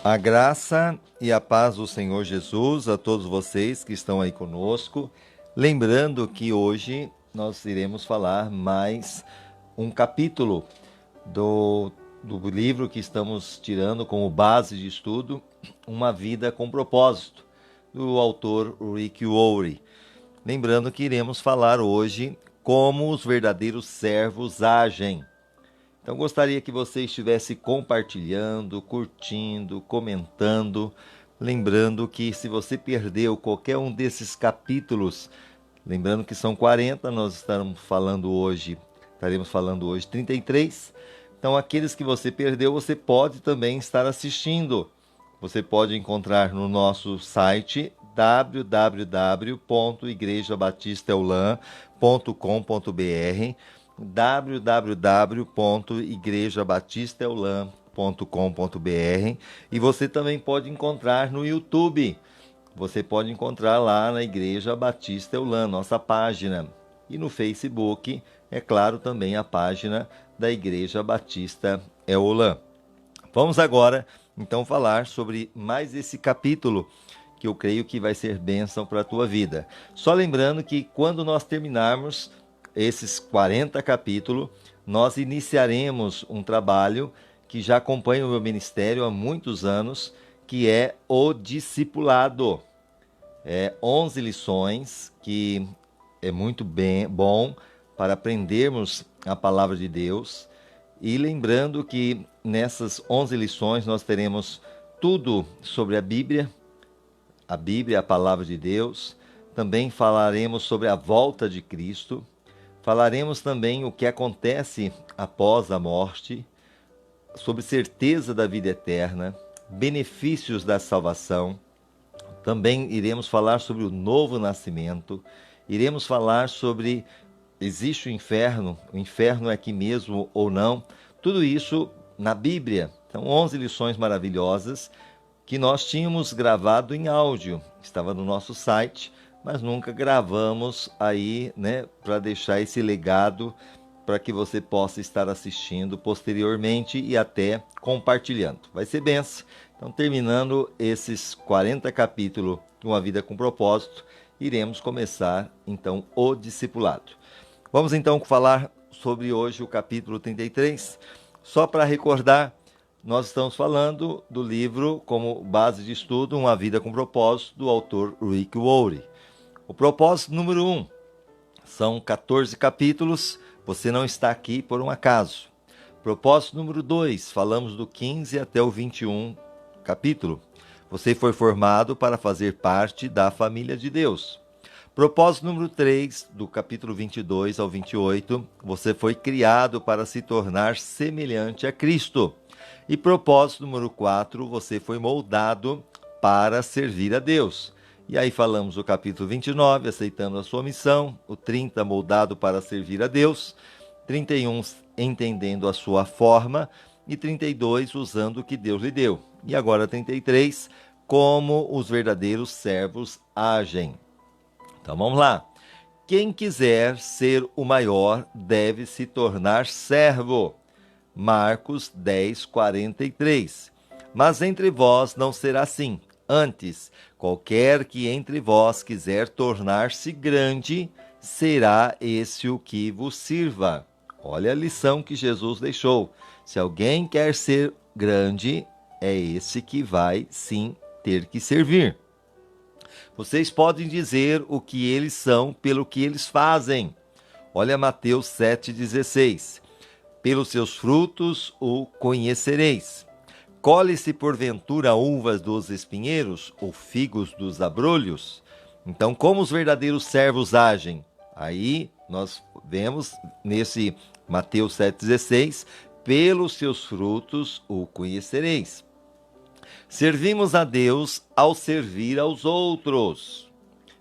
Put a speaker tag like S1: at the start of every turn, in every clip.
S1: A graça e a paz do Senhor Jesus a todos vocês que estão aí conosco. Lembrando que hoje nós iremos falar mais um capítulo do livro que estamos tirando como base de estudo, Uma Vida com Propósito, do autor Rick Warren. Lembrando que iremos falar hoje como os verdadeiros servos agem. Então gostaria que você estivesse compartilhando, curtindo, comentando, lembrando que se você perdeu qualquer um desses capítulos, lembrando que são 40, nós estaremos falando hoje 33. Então aqueles que você perdeu, você pode também estar assistindo. Você pode encontrar no nosso site www.igrejabatistaeulan.com.br www.igrejabatistaeulan.com.br e você também pode encontrar no YouTube. Você pode encontrar lá na Igreja Batista Eulan, nossa página. E no Facebook, é claro, também a página da Igreja Batista Eulan. Vamos agora, então, falar sobre mais esse capítulo que eu creio que vai ser bênção para a tua vida. Só lembrando que quando nós terminarmos esses 40 capítulos, nós iniciaremos um trabalho que já acompanha o meu ministério há muitos anos, que é o discipulado. 11 lições que é muito bom para aprendermos a palavra de Deus. E lembrando que nessas 11 lições nós teremos tudo sobre a Bíblia, a palavra de Deus. Também falaremos sobre a volta de Cristo. Falaremos também o que acontece após a morte, sobre certeza da vida eterna, benefícios da salvação. Também iremos falar sobre o novo nascimento. Iremos falar sobre existe o inferno é aqui mesmo ou não. Tudo isso na Bíblia. São 11 lições maravilhosas que nós tínhamos gravado em áudio. Estava no nosso site, mas nunca gravamos aí, para deixar esse legado para que você possa estar assistindo posteriormente e até compartilhando. Vai ser benção. Então, terminando esses 40 capítulos de Uma Vida com Propósito, iremos começar, então, o discipulado. Vamos, então, falar sobre hoje o capítulo 33. Só para recordar, nós estamos falando do livro como base de estudo, Uma Vida com Propósito, do autor Rick Warren. O propósito número 1, são 14 capítulos, você não está aqui por um acaso. Propósito número 2, falamos do 15 até o 21 capítulo. Você foi formado para fazer parte da família de Deus. Propósito número 3, do capítulo 22 ao 28, você foi criado para se tornar semelhante a Cristo. E propósito número 4, você foi moldado para servir a Deus. E aí falamos do capítulo 29, aceitando a sua missão, o 30, moldado para servir a Deus, 31, entendendo a sua forma, e 32, usando o que Deus lhe deu. E agora 33, como os verdadeiros servos agem. Então vamos lá. Quem quiser ser o maior deve se tornar servo. Marcos 10, 43. Mas entre vós não será assim. Antes, qualquer que entre vós quiser tornar-se grande, será esse o que vos sirva. Olha a lição que Jesus deixou. Se alguém quer ser grande, é esse que vai, sim, ter que servir. Vocês podem dizer o que eles são pelo que eles fazem. Olha Mateus 7,16. Pelos seus frutos o conhecereis. Colhe-se porventura uvas dos espinheiros ou figos dos abrolhos? Então, como os verdadeiros servos agem? Aí nós vemos nesse Mateus 7,16, pelos seus frutos o conhecereis. Servimos a Deus ao servir aos outros.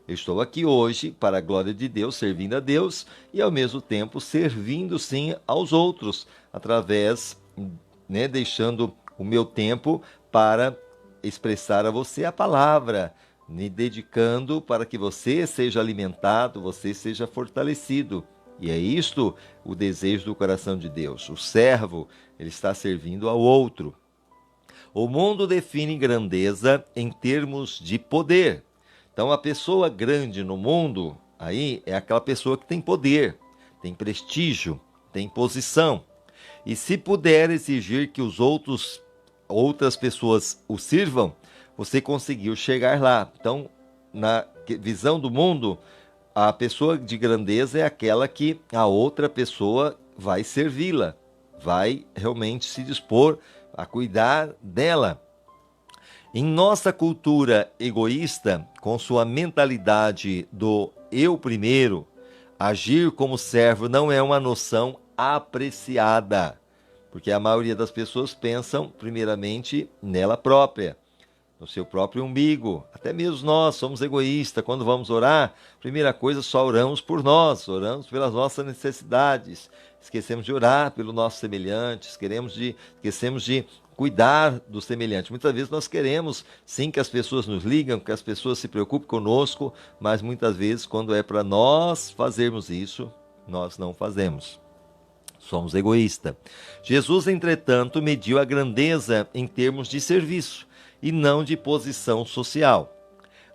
S1: Eu estou aqui hoje para a glória de Deus, servindo a Deus e ao mesmo tempo servindo sim aos outros, através, deixando o meu tempo para expressar a você a palavra, me dedicando para que você seja alimentado, você seja fortalecido. E é isto o desejo do coração de Deus. O servo, ele está servindo ao outro. O mundo define grandeza em termos de poder. Então, a pessoa grande no mundo aí é aquela pessoa que tem poder, tem prestígio, tem posição. E se puder exigir que outras pessoas o sirvam, você conseguiu chegar lá. Então, na visão do mundo, a pessoa de grandeza é aquela que a outra pessoa vai servi-la, vai realmente se dispor a cuidar dela. Em nossa cultura egoísta, com sua mentalidade do eu primeiro, agir como servo não é uma noção apreciada, porque a maioria das pessoas pensam primeiramente nela própria, no seu próprio umbigo. Até mesmo nós somos egoístas. Quando vamos orar, primeira coisa, só oramos por nós, oramos pelas nossas necessidades. Esquecemos de orar pelo nosso semelhante, esquecemos de cuidar do semelhante. Muitas vezes nós queremos, sim, que as pessoas nos ligam, que as pessoas se preocupem conosco, mas muitas vezes, quando é para nós fazermos isso, nós não fazemos. Somos egoístas. Jesus, entretanto, mediu a grandeza em termos de serviço e não de posição social.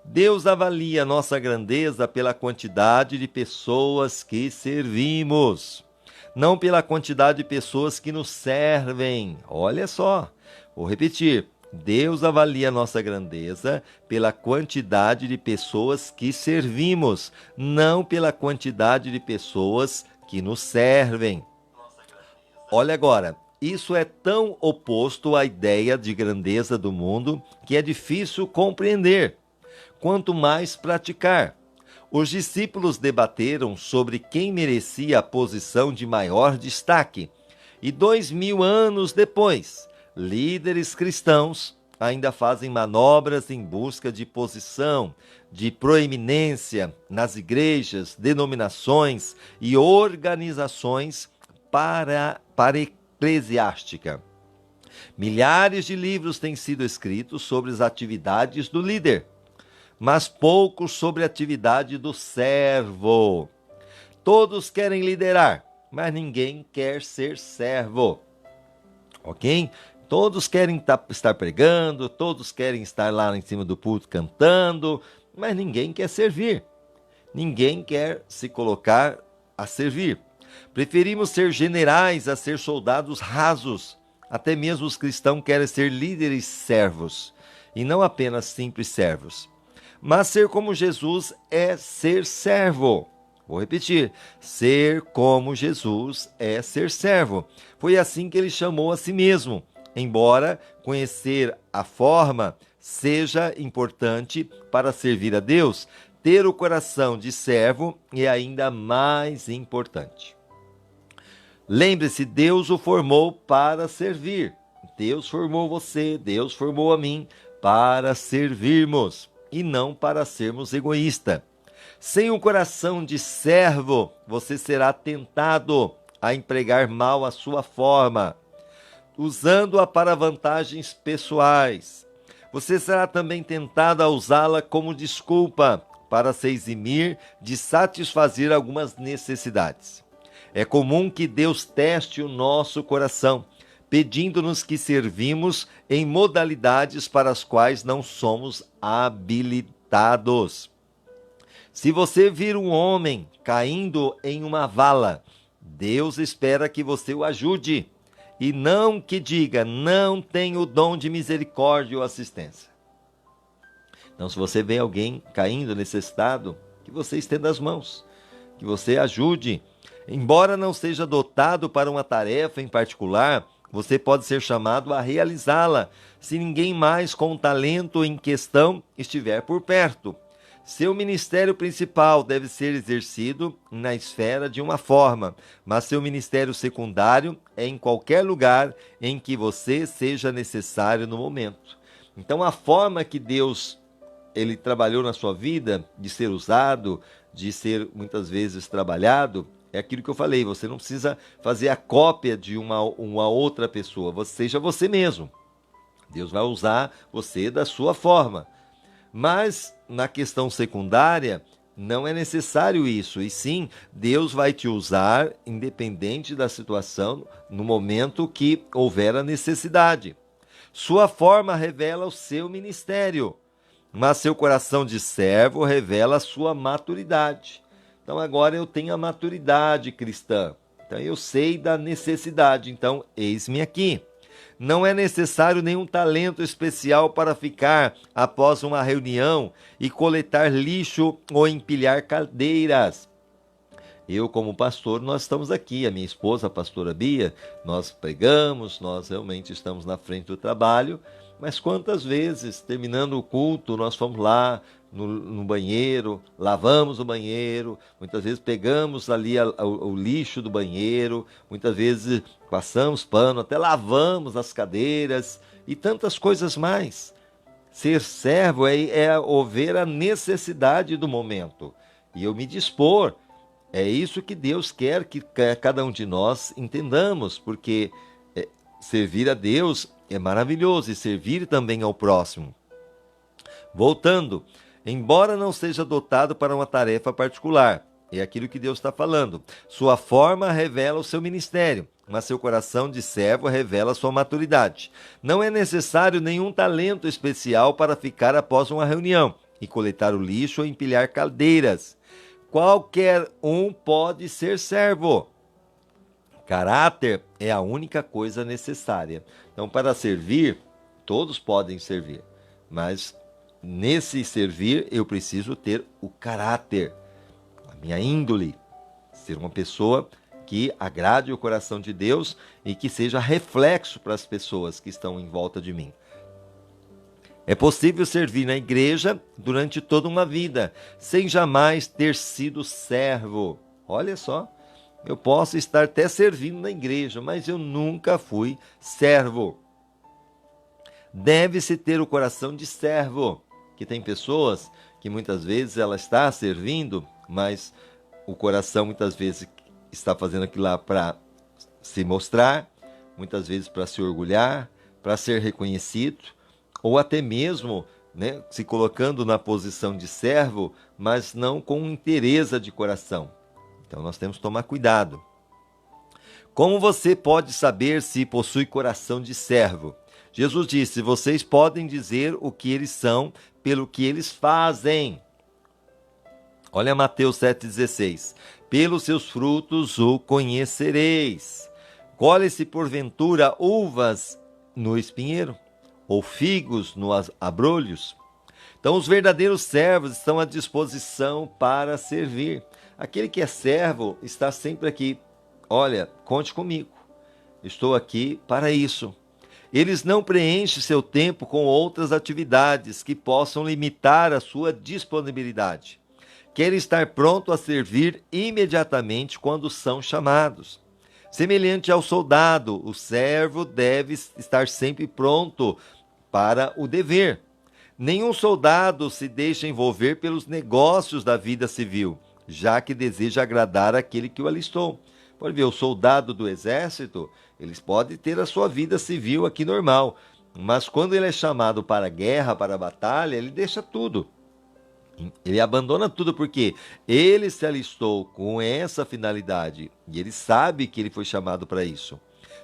S1: Deus avalia nossa grandeza pela quantidade de pessoas que servimos, não pela quantidade de pessoas que nos servem. Olha só, vou repetir. Deus avalia nossa grandeza pela quantidade de pessoas que servimos, não pela quantidade de pessoas que nos servem. Olha agora, isso é tão oposto à ideia de grandeza do mundo que é difícil compreender, quanto mais praticar. Os discípulos debateram sobre quem merecia a posição de maior destaque. E 2000 anos depois, líderes cristãos ainda fazem manobras em busca de posição, de proeminência nas igrejas, denominações e organizações para eclesiástica. Milhares de livros têm sido escritos sobre as atividades do líder, mas poucos sobre a atividade do servo. Todos querem liderar, mas ninguém quer ser servo. Ok? Todos querem estar pregando, todos querem estar lá em cima do púlpito cantando, mas ninguém quer servir. Ninguém quer se colocar a servir. Preferimos ser generais a ser soldados rasos. Até mesmo os cristãos querem ser líderes servos, e não apenas simples servos. Mas ser como Jesus é ser servo. Vou repetir, ser como Jesus é ser servo. Foi assim que ele chamou a si mesmo. Embora conhecer a forma seja importante para servir a Deus, ter o coração de servo é ainda mais importante. Lembre-se, Deus o formou para servir. Deus formou você, Deus formou a mim para servirmos e não para sermos egoístas. Sem um coração de servo, você será tentado a empregar mal a sua forma, usando-a para vantagens pessoais. Você será também tentado a usá-la como desculpa para se eximir de satisfazer algumas necessidades. É comum que Deus teste o nosso coração, pedindo-nos que servimos em modalidades para as quais não somos habilitados. Se você vir um homem caindo em uma vala, Deus espera que você o ajude e não que diga, não tenho o dom de misericórdia ou assistência. Então, se você vê alguém caindo necessitado, que você estenda as mãos, que você ajude. Embora não seja dotado para uma tarefa em particular, você pode ser chamado a realizá-la, se ninguém mais com o talento em questão estiver por perto. Seu ministério principal deve ser exercido na esfera de uma forma, mas seu ministério secundário é em qualquer lugar em que você seja necessário no momento. Então, a forma que Deus ele trabalhou na sua vida, de ser usado, de ser muitas vezes trabalhado, é aquilo que eu falei, você não precisa fazer a cópia de uma outra pessoa, seja você mesmo. Deus vai usar você da sua forma. Mas na questão secundária, não é necessário isso, e sim, Deus vai te usar independente da situação, no momento que houver a necessidade. Sua forma revela o seu ministério, mas seu coração de servo revela a sua maturidade. Então agora eu tenho a maturidade cristã. Então eu sei da necessidade. Então eis-me aqui. Não é necessário nenhum talento especial para ficar após uma reunião e coletar lixo ou empilhar cadeiras. Eu, como pastor, nós estamos aqui, a minha esposa, a pastora Bia, nós pregamos, nós realmente estamos na frente do trabalho, mas quantas vezes, terminando o culto, nós fomos lá no banheiro, lavamos o banheiro, muitas vezes pegamos ali o lixo do banheiro, muitas vezes passamos pano, até lavamos as cadeiras e tantas coisas mais. Ser servo é ver a necessidade do momento e eu me dispor. É isso que Deus quer que cada um de nós entendamos, porque servir a Deus é maravilhoso e servir também ao próximo. Voltando, embora não seja dotado para uma tarefa particular, é aquilo que Deus está falando. Sua forma revela o seu ministério, mas seu coração de servo revela sua maturidade. Não é necessário nenhum talento especial para ficar após uma reunião e coletar o lixo ou empilhar cadeiras. Qualquer um pode ser servo. Caráter é a única coisa necessária. Então, para servir, todos podem servir. Mas nesse servir, eu preciso ter o caráter, a minha índole. Ser uma pessoa que agrade o coração de Deus e que seja reflexo para as pessoas que estão em volta de mim. É possível servir na igreja durante toda uma vida, sem jamais ter sido servo. Olha só, eu posso estar até servindo na igreja, mas eu nunca fui servo. Deve-se ter o coração de servo, que tem pessoas que muitas vezes ela está servindo, mas o coração muitas vezes está fazendo aquilo lá para se mostrar, muitas vezes para se orgulhar, para ser reconhecido, ou até mesmo se colocando na posição de servo, mas não com interesse de coração. Então nós temos que tomar cuidado. Como você pode saber se possui coração de servo? Jesus disse, vocês podem dizer o que eles são pelo que eles fazem. Olha Mateus 7,16. Pelos seus frutos o conhecereis. Colhe-se porventura uvas no espinheiro? Ou figos nos abrolhos? Então os verdadeiros servos estão à disposição para servir. Aquele que é servo está sempre aqui. Olha, conte comigo. Estou aqui para isso. Eles não preenchem seu tempo com outras atividades que possam limitar a sua disponibilidade. Querem estar pronto a servir imediatamente quando são chamados. Semelhante ao soldado, o servo deve estar sempre pronto para o dever. Nenhum soldado se deixa envolver pelos negócios da vida civil, já que deseja agradar aquele que o alistou. Pode ver, o soldado do exército, eles podem ter a sua vida civil aqui normal, mas quando ele é chamado para a guerra, para a batalha, ele deixa tudo. Ele abandona tudo porque ele se alistou com essa finalidade e ele sabe que ele foi chamado para isso.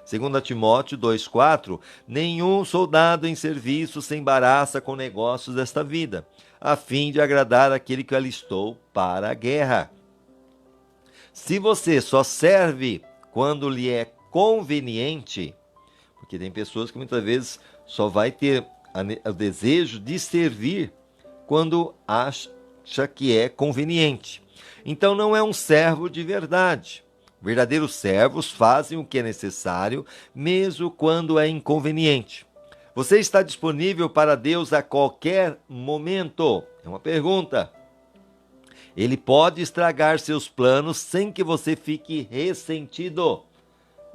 S1: 2 Timóteo 2,4, nenhum soldado em serviço se embaraça com negócios desta vida, a fim de agradar aquele que o alistou para a guerra. Se você só serve quando lhe é conveniente, porque tem pessoas que muitas vezes só vai ter o desejo de servir quando acha que é conveniente. Então não é um servo de verdade. Verdadeiros servos fazem o que é necessário, mesmo quando é inconveniente. Você está disponível para Deus a qualquer momento? É uma pergunta. Ele pode estragar seus planos sem que você fique ressentido.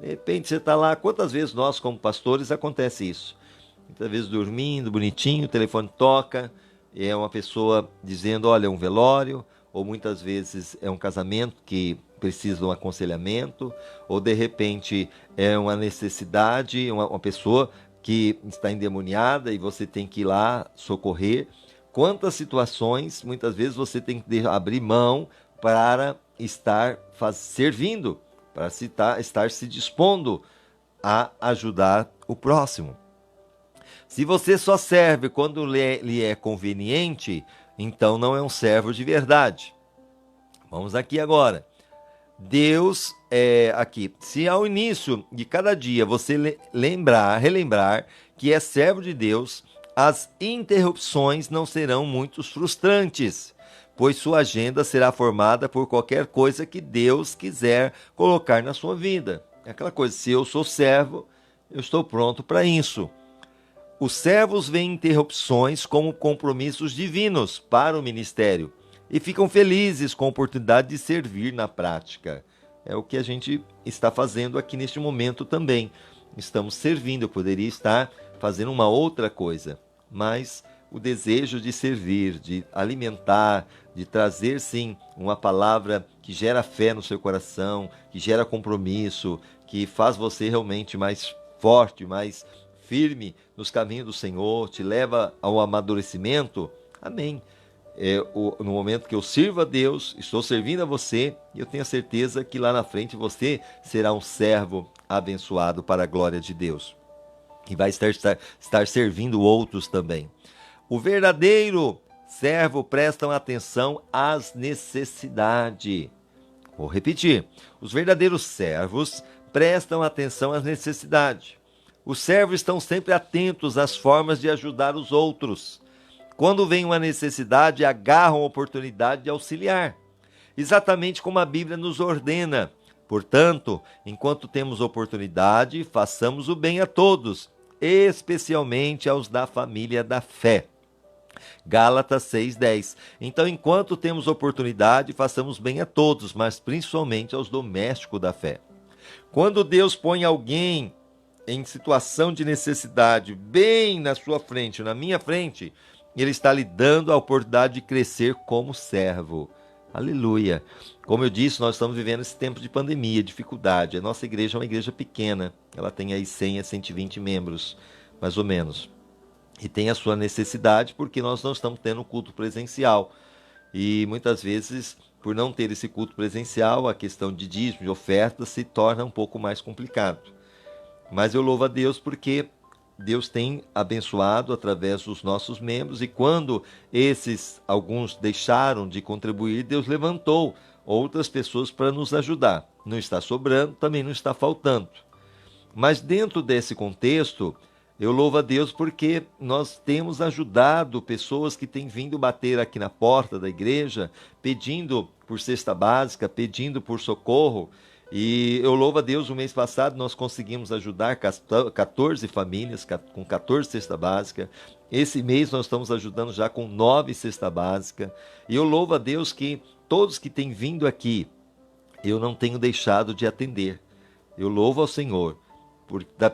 S1: De repente você está lá, quantas vezes nós como pastores acontece isso? Muitas vezes dormindo, bonitinho, o telefone toca, é uma pessoa dizendo, olha, é um velório, ou muitas vezes é um casamento que precisa de um aconselhamento, ou de repente é uma necessidade, uma pessoa que está endemoniada e você tem que ir lá socorrer. Quantas situações, muitas vezes você tem que abrir mão para estar servindo, para estar se dispondo a ajudar o próximo. Se você só serve quando lhe é conveniente, então não é um servo de verdade. Vamos aqui agora. Deus é aqui. Se ao início de cada dia você relembrar que é servo de Deus, as interrupções não serão muito frustrantes, pois sua agenda será formada por qualquer coisa que Deus quiser colocar na sua vida. É aquela coisa, se eu sou servo, eu estou pronto para isso. Os servos veem interrupções como compromissos divinos para o ministério e ficam felizes com a oportunidade de servir na prática. É o que a gente está fazendo aqui neste momento também. Estamos servindo, eu poderia estar fazendo uma outra coisa, mas o desejo de servir, de alimentar, de trazer sim uma palavra que gera fé no seu coração, que gera compromisso, que faz você realmente mais forte, mais firme nos caminhos do Senhor, te leva ao amadurecimento. Amém. No momento que eu sirvo a Deus, estou servindo a você, e eu tenho a certeza que lá na frente você será um servo abençoado para a glória de Deus. E vai estar servindo outros também. O verdadeiro servo presta atenção às necessidades. Vou repetir. Os verdadeiros servos prestam atenção às necessidades. Os servos estão sempre atentos às formas de ajudar os outros. Quando vem uma necessidade, agarram a oportunidade de auxiliar, exatamente como a Bíblia nos ordena. Portanto, enquanto temos oportunidade, façamos o bem a todos, especialmente aos da família da fé. Gálatas 6:10. Então, enquanto temos oportunidade, façamos bem a todos, mas principalmente aos domésticos da fé. Quando Deus põe alguém em situação de necessidade bem na sua frente, na minha frente, Ele está lhe dando a oportunidade de crescer como servo. Aleluia. Como eu disse, nós estamos vivendo esse tempo de pandemia, dificuldade. A nossa igreja é uma igreja pequena. Ela tem aí 100 a 120 membros, mais ou menos. E tem a sua necessidade porque nós não estamos tendo culto presencial. E muitas vezes, por não ter esse culto presencial, a questão de dízimo, de oferta, se torna um pouco mais complicado. Mas eu louvo a Deus porque Deus tem abençoado através dos nossos membros, e quando alguns deixaram de contribuir, Deus levantou outras pessoas para nos ajudar. Não está sobrando, também não está faltando. Mas dentro desse contexto, eu louvo a Deus porque nós temos ajudado pessoas que têm vindo bater aqui na porta da igreja, pedindo por cesta básica, pedindo por socorro. E eu louvo a Deus, o mês passado nós conseguimos ajudar 14 famílias com 14 cesta básica. Esse mês nós estamos ajudando já com 9 cesta básica. E eu louvo a Deus que todos que têm vindo aqui, eu não tenho deixado de atender. Eu louvo ao Senhor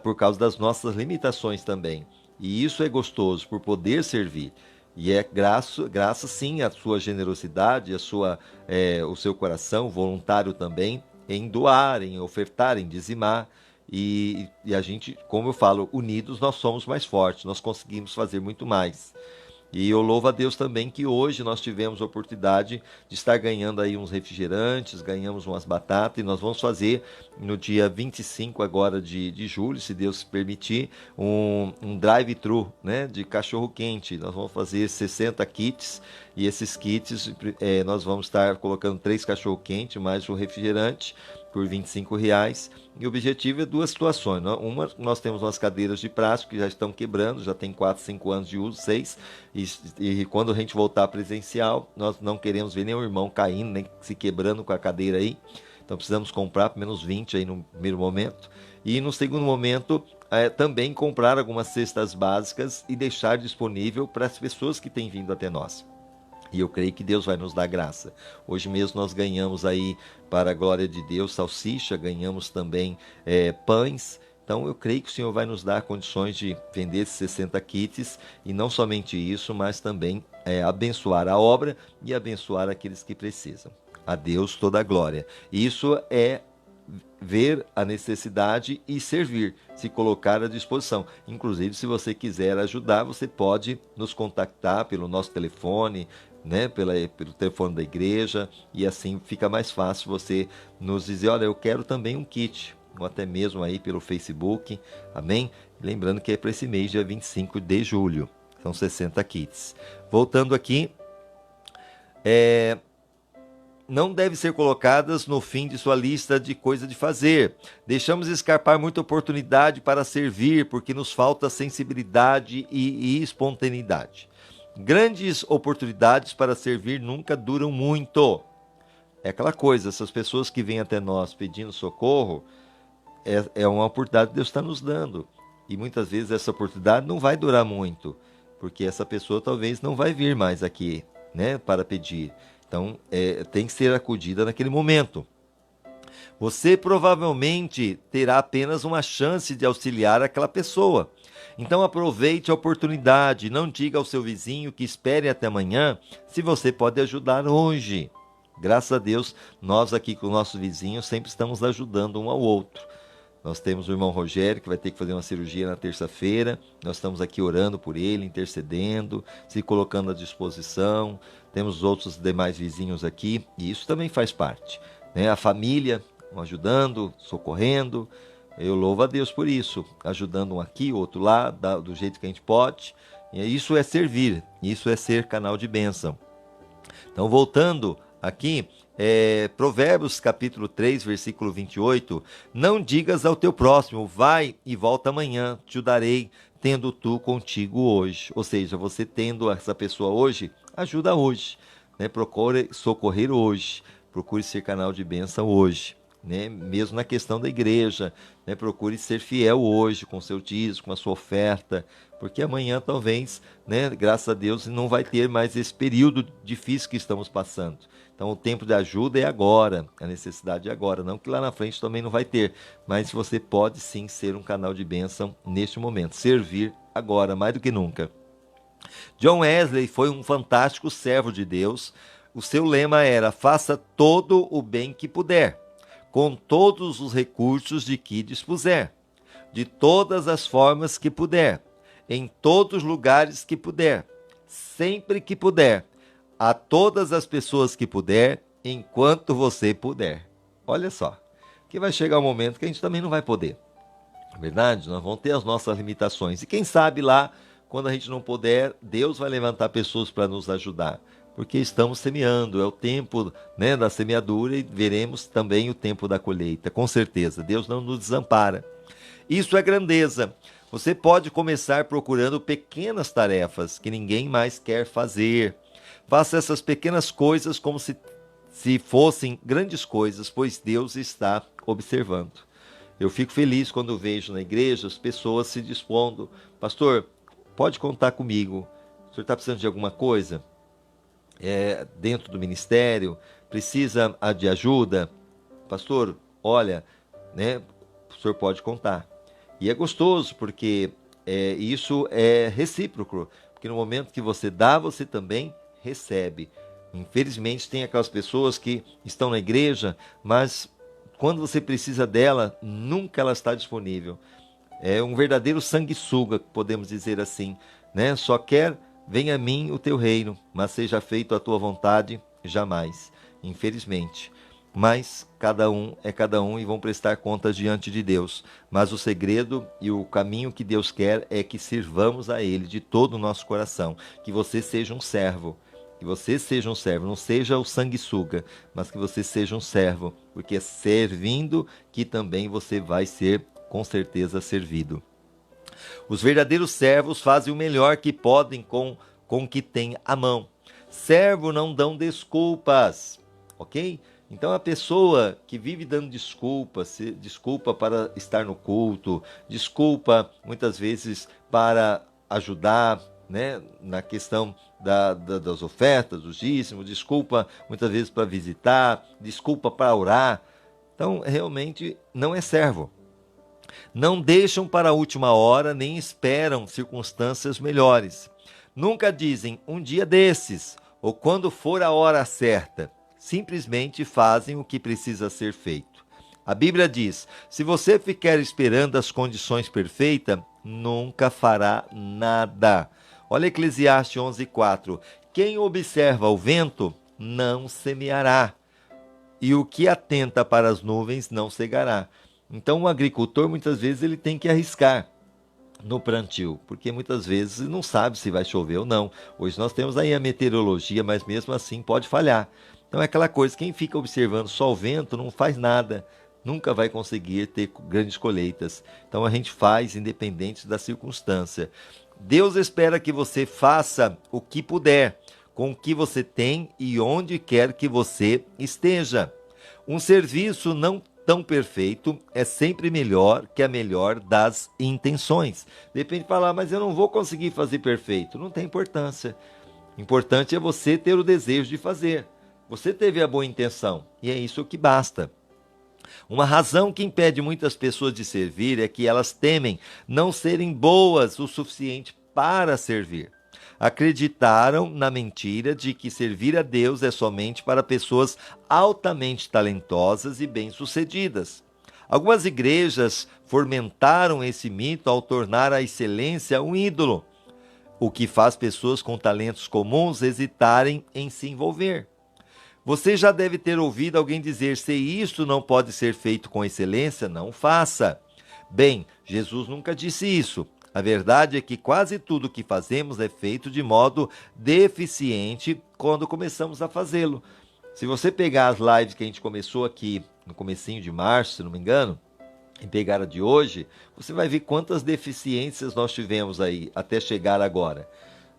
S1: por causa das nossas limitações também. E isso é gostoso, por poder servir. E é graça sim à sua generosidade, o seu coração voluntário também, em doar, em ofertar, em dizimar. E a gente, como eu falo, unidos nós somos mais fortes, nós conseguimos fazer muito mais. E eu louvo a Deus também que hoje nós tivemos a oportunidade de estar ganhando aí uns refrigerantes, ganhamos umas batatas, e nós vamos fazer no dia 25 agora de julho, se Deus permitir, um drive-thru, né, de cachorro-quente. Nós vamos fazer 60 kits, e esses kits nós vamos estar colocando 3 cachorro-quente mais o refrigerante por R$ 25. E o objetivo é duas situações. Uma, nós temos umas cadeiras de plástico que já estão quebrando, já tem 4, 5 anos de uso, 6. E quando a gente voltar presencial, nós não queremos ver nenhum irmão caindo, nem se quebrando com a cadeira aí. Então precisamos comprar pelo menos 20 aí no primeiro momento. E no segundo momento, também comprar algumas cestas básicas e deixar disponível para as pessoas que têm vindo até nós. E eu creio que Deus vai nos dar graça. Hoje mesmo nós ganhamos aí, para a glória de Deus, salsicha, ganhamos também pães. Então eu creio que o Senhor vai nos dar condições de vender esses 60 kits, e não somente isso, mas também abençoar a obra e abençoar aqueles que precisam. A Deus toda a glória. Isso é ver a necessidade e servir, se colocar à disposição. Inclusive, se você quiser ajudar, você pode nos contactar pelo nosso telefone, né, pelo telefone da igreja, e assim fica mais fácil você nos dizer: olha, eu quero também um kit, ou até mesmo aí pelo Facebook, amém? Lembrando que é para esse mês, dia 25 de julho. São 60 kits. Voltando aqui, não devem ser colocadas no fim de sua lista de coisa de fazer. Deixamos escapar muita oportunidade para servir, porque nos falta sensibilidade e espontaneidade. Grandes oportunidades para servir nunca duram muito. É aquela coisa, essas pessoas que vêm até nós pedindo socorro, é uma oportunidade que Deus está nos dando. E muitas vezes essa oportunidade não vai durar muito, porque essa pessoa talvez não vai vir mais aqui, né, para pedir. Então, tem que ser acudida naquele momento. Você provavelmente terá apenas uma chance de auxiliar aquela pessoa. Então aproveite a oportunidade, não diga ao seu vizinho que espere até amanhã, se você pode ajudar hoje. Graças a Deus, nós aqui com o nosso vizinho sempre estamos ajudando um ao outro. Nós temos o irmão Rogério, que vai ter que fazer uma cirurgia na terça-feira. Nós estamos aqui orando por ele, intercedendo, se colocando à disposição. Temos os outros demais vizinhos aqui, e isso também faz parte, né? A família, um ajudando, socorrendo. Eu louvo a Deus por isso, ajudando um aqui, outro lá, do jeito que a gente pode. E isso é servir, isso é ser canal de bênção. Então, voltando aqui, Provérbios capítulo 3, versículo 28, não digas ao teu próximo, vai e volta amanhã, te o darei, tendo tu contigo hoje. Ou seja, você tendo essa pessoa hoje, ajuda hoje, né? Procure socorrer hoje, procure ser canal de bênção hoje, né? Mesmo na questão da igreja, né? Procure ser fiel hoje com o seu dízimo, com a sua oferta, porque amanhã talvez, né, graças a Deus, não vai ter mais esse período difícil que estamos passando. Então o tempo de ajuda é agora, a necessidade é agora, não que lá na frente também não vai ter, mas você pode sim ser um canal de bênção neste momento, servir agora, mais do que nunca. John Wesley foi um fantástico servo de Deus. O seu lema era: faça todo o bem que puder, com todos os recursos de que dispuser, de todas as formas que puder, em todos os lugares que puder, sempre que puder, a todas as pessoas que puder, enquanto você puder. Olha só, que vai chegar um momento que a gente também não vai poder. Na verdade, nós vamos ter as nossas limitações. E quem sabe lá, quando a gente não puder, Deus vai levantar pessoas para nos ajudar. Porque estamos semeando, é o tempo, né, da semeadura, e veremos também o tempo da colheita. Com certeza, Deus não nos desampara. Isso é grandeza. Você pode começar procurando pequenas tarefas que ninguém mais quer fazer. Faça essas pequenas coisas como se fossem grandes coisas, pois Deus está observando. Eu fico feliz quando vejo na igreja as pessoas se dispondo. Pastor, pode contar comigo. O senhor está precisando de alguma coisa? Dentro do ministério? Precisa de ajuda? Pastor, olha, né, o senhor pode contar. E é gostoso, porque isso é recíproco. Porque no momento que você dá, você também recebe. Infelizmente, tem aquelas pessoas que estão na igreja, mas quando você precisa dela, nunca ela está disponível. É um verdadeiro sanguessuga, podemos dizer assim, né? Só quer: venha a mim o teu reino, mas seja feito a tua vontade, jamais. Infelizmente. Mas cada um é cada um e vão prestar contas diante de Deus. Mas o segredo e o caminho que Deus quer é que sirvamos a Ele de todo o nosso coração. Que você seja um servo. Que você seja um servo, não seja o sanguessuga, mas que você seja um servo, porque é servindo que também você vai ser, com certeza, servido. Os verdadeiros servos fazem o melhor que podem com o que têm à mão. Servo não dão desculpas, ok? Então a pessoa que vive dando desculpa para estar no culto, desculpa muitas vezes para ajudar, né, na questão das ofertas, dos dízimos, desculpa muitas vezes para visitar, desculpa para orar. Então realmente não é servo. Não deixam para a última hora, nem esperam circunstâncias melhores. Nunca dizem um dia desses, ou quando for a hora certa. Simplesmente fazem o que precisa ser feito. A Bíblia diz: se você ficar esperando as condições perfeitas, nunca fará nada. Olha Eclesiastes 11:4. Quem observa o vento não semeará, e o que atenta para as nuvens não cegará. Então o agricultor muitas vezes ele tem que arriscar. no plantio, porque muitas vezes não sabe se vai chover ou não. Hoje nós temos aí a meteorologia, mas mesmo assim pode falhar. Então é aquela coisa, quem fica observando só o vento não faz nada, nunca vai conseguir ter grandes colheitas. Então a gente faz independente da circunstância. Deus espera que você faça o que puder, com o que você tem e onde quer que você esteja. Um serviço não tão perfeito é sempre melhor que a melhor das intenções. Depende de falar, mas eu não vou conseguir fazer perfeito. Não tem importância. Importante é você ter o desejo de fazer. Você teve a boa intenção e é isso que basta. Uma razão que impede muitas pessoas de servir é que elas temem não serem boas o suficiente para servir. Acreditaram na mentira de que servir a Deus é somente para pessoas altamente talentosas e bem-sucedidas. Algumas igrejas fomentaram esse mito ao tornar a excelência um ídolo, o que faz pessoas com talentos comuns hesitarem em se envolver. Você já deve ter ouvido alguém dizer: se isso não pode ser feito com excelência, não faça. Bem, Jesus nunca disse isso. A verdade é que quase tudo que fazemos é feito de modo deficiente quando começamos a fazê-lo. Se você pegar as lives que a gente começou aqui no comecinho de março, se não me engano, e pegar a de hoje, você vai ver quantas deficiências nós tivemos aí até chegar agora.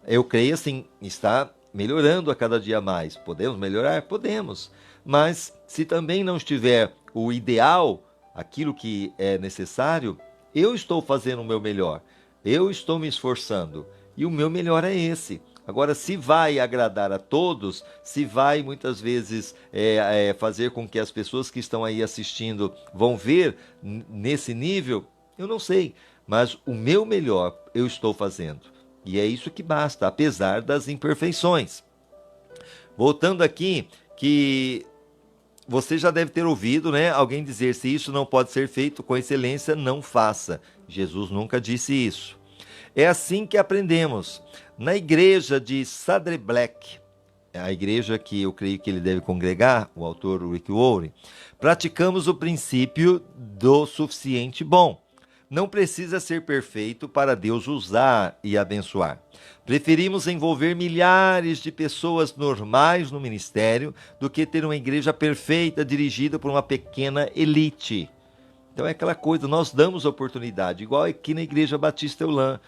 S1: Eu creio assim, está melhorando a cada dia mais. Podemos melhorar? Podemos. Mas se também não estiver o ideal, aquilo que é necessário, eu estou fazendo o meu melhor. Eu estou me esforçando. E o meu melhor é esse. Agora, se vai agradar a todos, se vai muitas vezes fazer com que as pessoas que estão aí assistindo vão ver nesse nível, eu não sei. Mas o meu melhor eu estou fazendo. E é isso que basta, apesar das imperfeições. Voltando aqui, que você já deve ter ouvido, né, alguém dizer: se isso não pode ser feito com excelência, não faça. Jesus nunca disse isso. É assim que aprendemos. Na igreja de Saddle-Black, a igreja que eu creio que ele deve congregar, o autor Rick Warren, praticamos o princípio do suficiente bom. Não precisa ser perfeito para Deus usar e abençoar. Preferimos envolver milhares de pessoas normais no ministério do que ter uma igreja perfeita dirigida por uma pequena elite. Então é aquela coisa, nós damos oportunidade, igual aqui na Igreja Batista Eulã.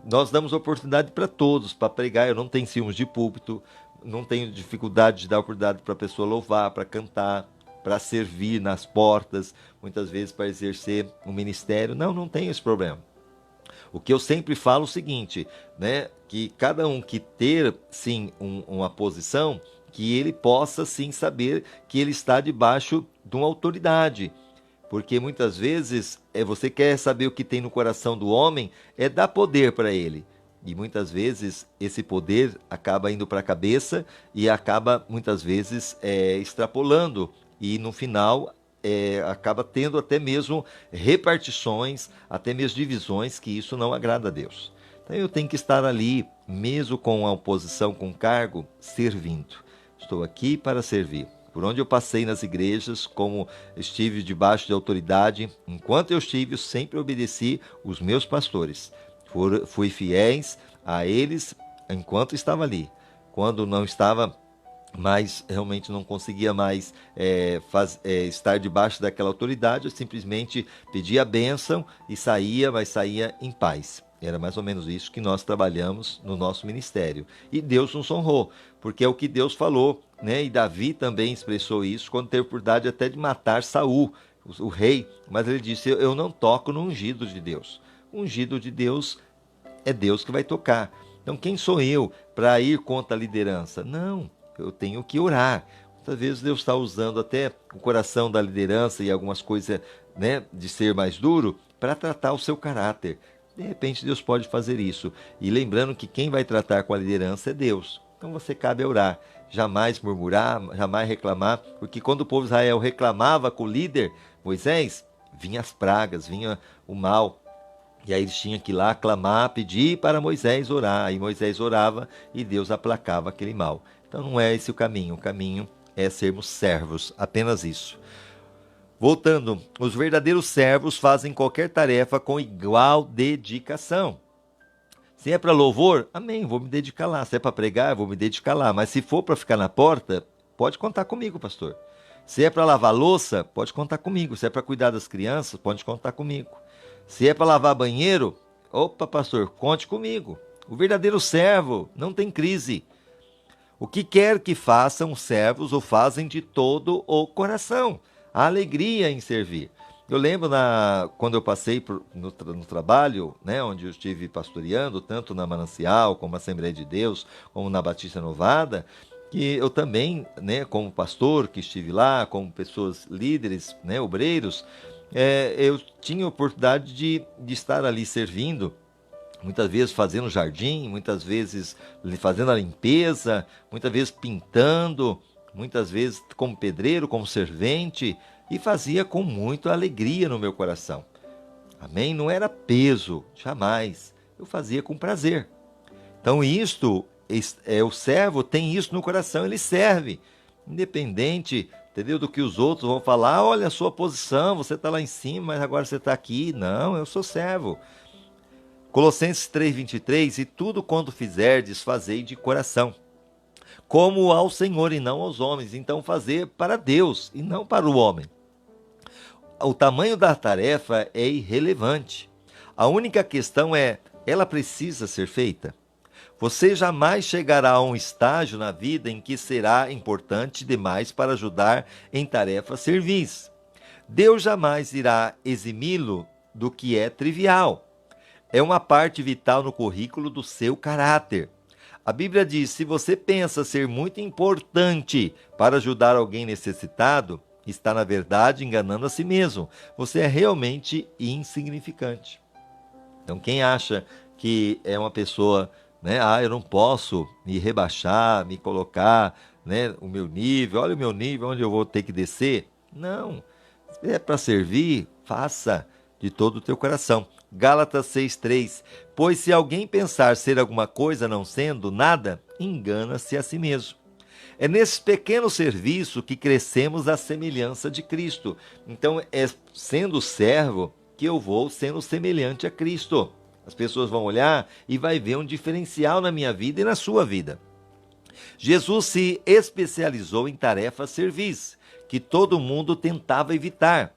S1: Nós damos oportunidade para todos, para pregar. Eu não tenho ciúmes de púlpito, não tenho dificuldade de dar oportunidade para a pessoa louvar, para cantar, para servir nas portas, muitas vezes para exercer um ministério. Não tenho esse problema. O que eu sempre falo é o seguinte, né, que cada um que ter, sim, uma posição, que ele possa, sim, saber que ele está debaixo de uma autoridade. Porque muitas vezes você quer saber o que tem no coração do homem, é dar poder para ele. E muitas vezes esse poder acaba indo para a cabeça e acaba muitas vezes extrapolando. E no final acaba tendo até mesmo repartições, até mesmo divisões, que isso não agrada a Deus. Então eu tenho que estar ali, mesmo com a oposição, com cargo, servindo. Estou aqui para servir. Por onde eu passei nas igrejas, como estive debaixo de autoridade, enquanto eu estive, eu sempre obedeci os meus pastores. Fui fiéis a eles enquanto estava ali. Quando não estava mais, realmente não conseguia mais estar debaixo daquela autoridade, eu simplesmente pedia a bênção e saía, mas saía em paz. Era mais ou menos isso que nós trabalhamos no nosso ministério. E Deus nos honrou, porque é o que Deus falou, né? E Davi também expressou isso quando teve oportunidade até de matar Saul, o rei. Mas ele disse: eu não toco no ungido de Deus. O ungido de Deus é Deus que vai tocar. Então quem sou eu para ir contra a liderança? Não, eu tenho que orar. Muitas vezes Deus está usando até o coração da liderança e algumas coisas, né, de ser mais duro para tratar o seu caráter. De repente Deus pode fazer isso. E lembrando que quem vai tratar com a liderança é Deus. Então você cabe a orar. Jamais murmurar, jamais reclamar. Porque quando o povo de Israel reclamava com o líder, Moisés, vinha as pragas, vinha o mal. E aí eles tinham que ir lá clamar, pedir para Moisés orar. Aí Moisés orava e Deus aplacava aquele mal. Então não é esse o caminho. O caminho é sermos servos. Apenas isso. Voltando, os verdadeiros servos fazem qualquer tarefa com igual dedicação. Se é para louvor, amém, vou me dedicar lá. Se é para pregar, vou me dedicar lá. Mas se for para ficar na porta, pode contar comigo, pastor. Se é para lavar louça, pode contar comigo. Se é para cuidar das crianças, pode contar comigo. Se é para lavar banheiro, opa, pastor, conte comigo. O verdadeiro servo não tem crise. O que quer que façam os servos, o fazem de todo o coração. Há alegria em servir. Eu lembro quando eu passei no trabalho, né, onde eu estive pastoreando, tanto na Manancial, como na Assembleia de Deus, como na Batista Novada, que eu também, né, como pastor que estive lá, como pessoas líderes, né, obreiros, eu tinha a oportunidade de estar ali servindo, muitas vezes fazendo jardim, muitas vezes fazendo a limpeza, muitas vezes pintando, muitas vezes como pedreiro, como servente, e fazia com muita alegria no meu coração. Amém? Não era peso, jamais. Eu fazia com prazer. Então isto, o servo tem isso no coração, ele serve. Independente, entendeu, do que os outros vão falar, olha a sua posição, você está lá em cima, mas agora você está aqui. Não, eu sou servo. Colossenses 3,23, e tudo quanto fizerdes, fazei de coração, como ao Senhor e não aos homens. Então fazer para Deus e não para o homem. O tamanho da tarefa é irrelevante. A única questão é, ela precisa ser feita? Você jamais chegará a um estágio na vida em que será importante demais para ajudar em tarefas servis. Deus jamais irá eximi-lo do que é trivial. É uma parte vital no currículo do seu caráter. A Bíblia diz, se você pensa ser muito importante para ajudar alguém necessitado, está, na verdade, enganando a si mesmo. Você é realmente insignificante. Então, quem acha que é uma pessoa, né, eu não posso me rebaixar, me colocar, né, o meu nível, olha o meu nível, onde eu vou ter que descer. Não. Se é para servir, faça de todo o teu coração. Gálatas 6,3, pois se alguém pensar ser alguma coisa não sendo nada, engana-se a si mesmo. É nesse pequeno serviço que crescemos à semelhança de Cristo. Então, é sendo servo que eu vou sendo semelhante a Cristo. As pessoas vão olhar e vai ver um diferencial na minha vida e na sua vida. Jesus se especializou em tarefas servis, que todo mundo tentava evitar.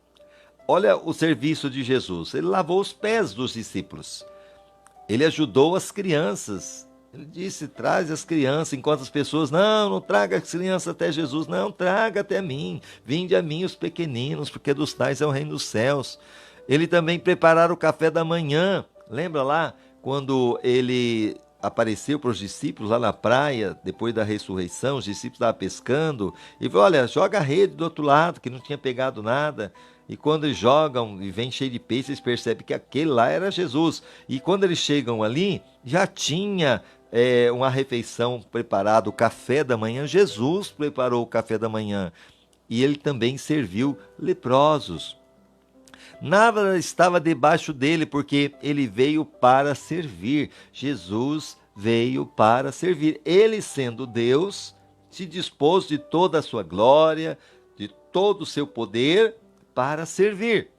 S1: Olha o serviço de Jesus. Ele lavou os pés dos discípulos. Ele ajudou as crianças. Ele disse, traz as crianças, enquanto as pessoas, não traga as crianças até Jesus, não, traga até mim, vinde a mim os pequeninos, porque dos tais é o reino dos céus. Ele também preparara o café da manhã, lembra lá, quando ele apareceu para os discípulos lá na praia, depois da ressurreição, os discípulos estavam pescando, e falou, olha, joga a rede do outro lado, que não tinha pegado nada. E quando eles jogam e vem cheio de peixe, eles percebem que aquele lá era Jesus. E quando eles chegam ali, já tinha uma refeição preparada, o café da manhã. Jesus preparou o café da manhã. E ele também serviu leprosos. Nada estava debaixo dele, porque ele veio para servir. Jesus veio para servir. Ele, sendo Deus, se dispôs de toda a sua glória, de todo o seu poder, para servir.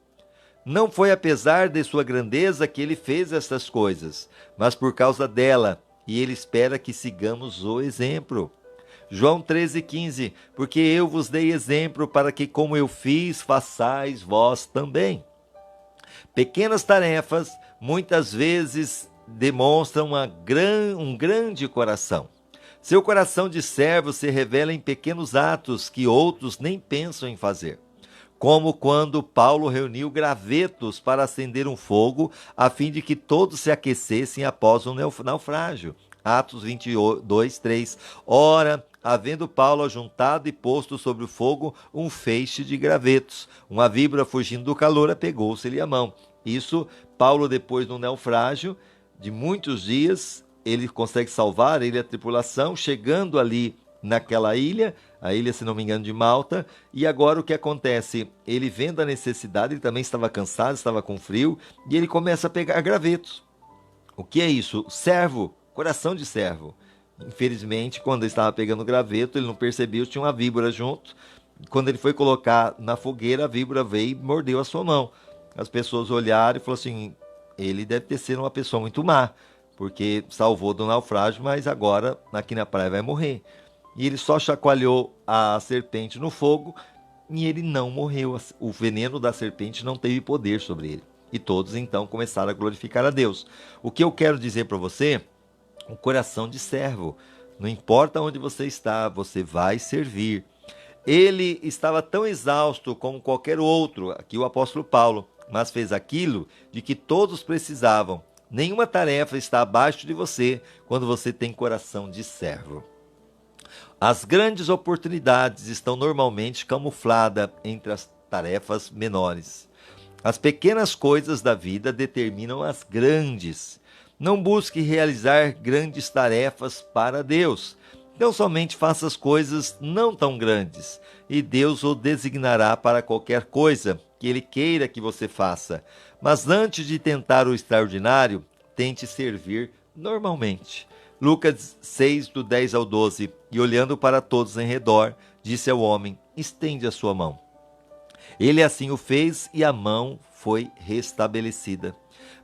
S1: Não foi apesar de sua grandeza que ele fez essas coisas, mas por causa dela, e ele espera que sigamos o exemplo. João 13,15, porque eu vos dei exemplo para que, como eu fiz, façais vós também. Pequenas tarefas, muitas vezes, demonstram um grande coração. Seu coração de servo se revela em pequenos atos que outros nem pensam em fazer. Como quando Paulo reuniu gravetos para acender um fogo, a fim de que todos se aquecessem após um naufrágio. Atos 22:3. Ora, havendo Paulo ajuntado e posto sobre o fogo um feixe de gravetos, uma víbora fugindo do calor apegou-se-lhe a mão. Isso, Paulo, depois do naufrágio, de muitos dias, ele consegue salvar ele e a tripulação, chegando ali naquela ilha, a ilha, se não me engano, de Malta, e agora o que acontece? Ele vendo a necessidade, ele também estava cansado, estava com frio, e ele começa a pegar gravetos. O que é isso? Servo, coração de servo. Infelizmente, quando ele estava pegando graveto, ele não percebeu, tinha uma víbora junto, Quando ele foi colocar na fogueira, a víbora veio e mordeu a sua mão. As pessoas olharam e falaram assim, ele deve ter sido uma pessoa muito má, porque salvou do naufrágio, mas agora aqui na praia vai morrer. E ele só chacoalhou a serpente no fogo e ele não morreu. O veneno da serpente não teve poder sobre ele. E todos então começaram a glorificar a Deus. O que eu quero dizer para você, um coração de servo. Não importa onde você está, você vai servir. Ele estava tão exausto como qualquer outro, aqui o apóstolo Paulo, mas fez aquilo de que todos precisavam. Nenhuma tarefa está abaixo de você quando você tem coração de servo. As grandes oportunidades estão normalmente camufladas entre as tarefas menores. As pequenas coisas da vida determinam as grandes. Não busque realizar grandes tarefas para Deus. Então somente faça as coisas não tão grandes, e Deus o designará para qualquer coisa que Ele queira que você faça. Mas antes de tentar o extraordinário, tente servir normalmente. Lucas 6, do 10 ao 12. E olhando para todos em redor, disse ao homem, estende a sua mão. Ele assim o fez e a mão foi restabelecida.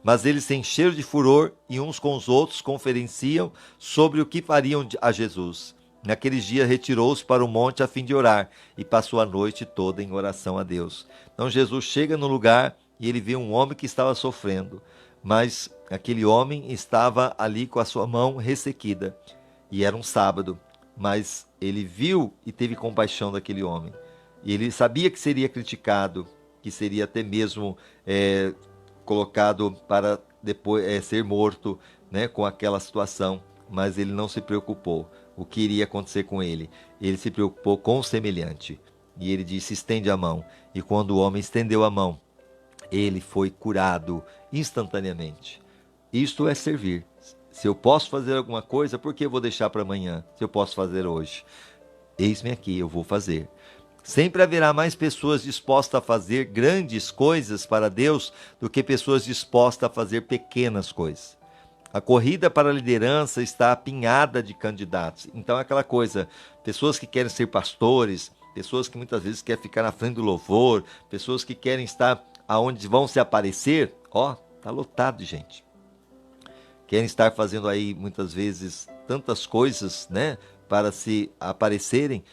S1: Mas eles se encheram de furor e uns com os outros conferenciam sobre o que fariam a Jesus. Naqueles dias retirou-se para o monte a fim de orar e passou a noite toda em oração a Deus. Então Jesus chega no lugar e ele vê um homem que estava sofrendo, mas aquele homem estava ali com a sua mão ressequida e era um sábado, mas ele viu e teve compaixão daquele homem. E ele sabia que seria criticado, que seria até mesmo colocado para depois ser morto, né, com aquela situação, mas ele não se preocupou o que iria acontecer com ele. Ele se preocupou com o semelhante e ele disse, estende a mão. E quando o homem estendeu a mão, ele foi curado instantaneamente. Isto é servir. Se eu posso fazer alguma coisa, por que eu vou deixar para amanhã? Se eu posso fazer hoje, eis-me aqui, eu vou fazer. Sempre haverá mais pessoas dispostas a fazer grandes coisas para Deus do que pessoas dispostas a fazer pequenas coisas. A corrida para a liderança está apinhada de candidatos. Então é aquela coisa, pessoas que querem ser pastores, pessoas que muitas vezes querem ficar na frente do louvor, pessoas que querem estar aonde vão se aparecer, tá lotado de gente. Querem estar fazendo aí muitas vezes tantas coisas, né, para se aparecerem,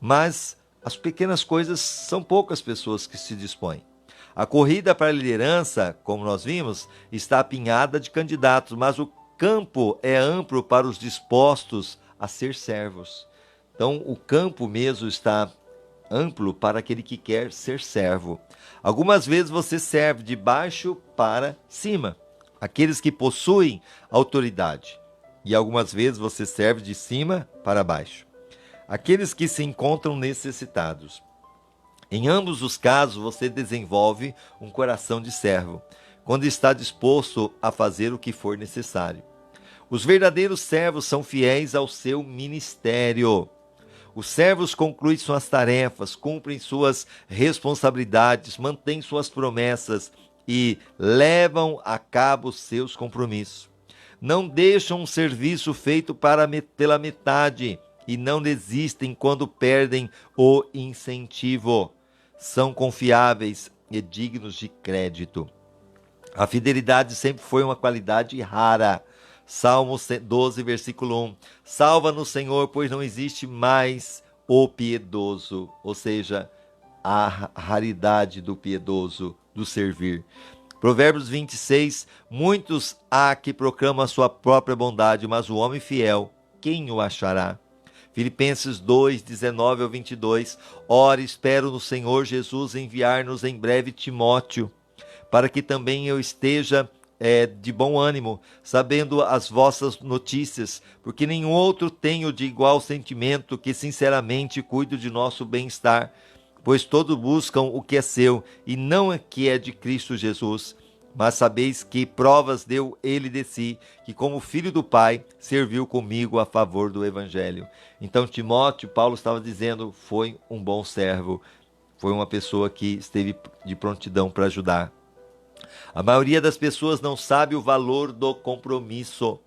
S1: mas as pequenas coisas são poucas pessoas que se dispõem. A corrida para a liderança, como nós vimos, está apinhada de candidatos, mas o campo é amplo para os dispostos a ser servos. Então, o campo mesmo está amplo para aquele que quer ser servo. Algumas vezes você serve de baixo para cima, aqueles que possuem autoridade. E algumas vezes você serve de cima para baixo, aqueles que se encontram necessitados. Em ambos os casos, você desenvolve um coração de servo, quando está disposto a fazer o que for necessário. Os verdadeiros servos são fiéis ao seu ministério. Os servos concluem suas tarefas, cumprem suas responsabilidades, mantêm suas promessas e levam a cabo seus compromissos. Não deixam um serviço feito pela metade e não desistem quando perdem o incentivo. São confiáveis e dignos de crédito. A fidelidade sempre foi uma qualidade rara. Salmo 12, versículo 1. Salva-nos, Senhor, pois não existe mais o piedoso, ou seja, a raridade do piedoso, do servir. Provérbios 26, muitos há que proclamam a sua própria bondade, mas o homem fiel, quem o achará? Filipenses 2, 19 ao 22. Ora, espero no Senhor Jesus enviar-nos em breve Timóteo, para que também eu esteja de bom ânimo, sabendo as vossas notícias, porque nenhum outro tenho de igual sentimento, que sinceramente cuido de nosso bem-estar, pois todos buscam o que é seu, e não é que é de Cristo Jesus. Mas sabeis que provas deu ele de si, que como filho do Pai, serviu comigo a favor do Evangelho. Então Timóteo, Paulo estava dizendo, foi um bom servo, foi uma pessoa que esteve de prontidão para ajudar. A maioria das pessoas não sabe o valor do compromisso.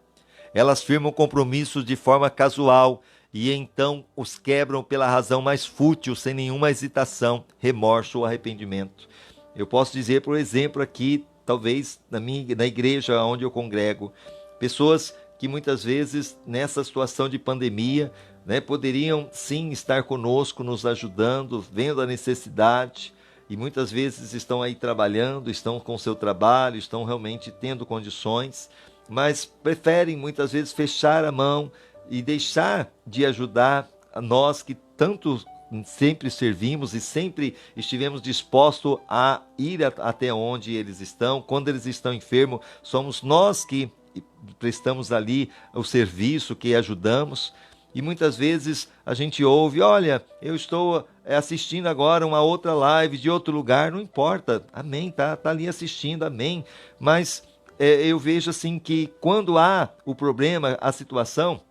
S1: Elas firmam compromissos de forma casual e então os quebram pela razão mais fútil, sem nenhuma hesitação, remorso ou arrependimento. Eu posso dizer, por exemplo, aqui, talvez na igreja onde eu congrego, pessoas que muitas vezes nessa situação de pandemia, né, poderiam sim estar conosco, nos ajudando, vendo a necessidade, e muitas vezes estão aí trabalhando, estão com seu trabalho, estão realmente tendo condições, mas preferem muitas vezes fechar a mão e deixar de ajudar a nós que tanto sempre servimos e sempre estivemos dispostos a ir até onde eles estão. Quando eles estão enfermos, somos nós que prestamos ali o serviço, que ajudamos. E muitas vezes a gente ouve, olha, eu estou assistindo agora uma outra live de outro lugar, não importa, amém, tá ali assistindo, amém. Mas eu vejo assim que quando há o problema, a situação,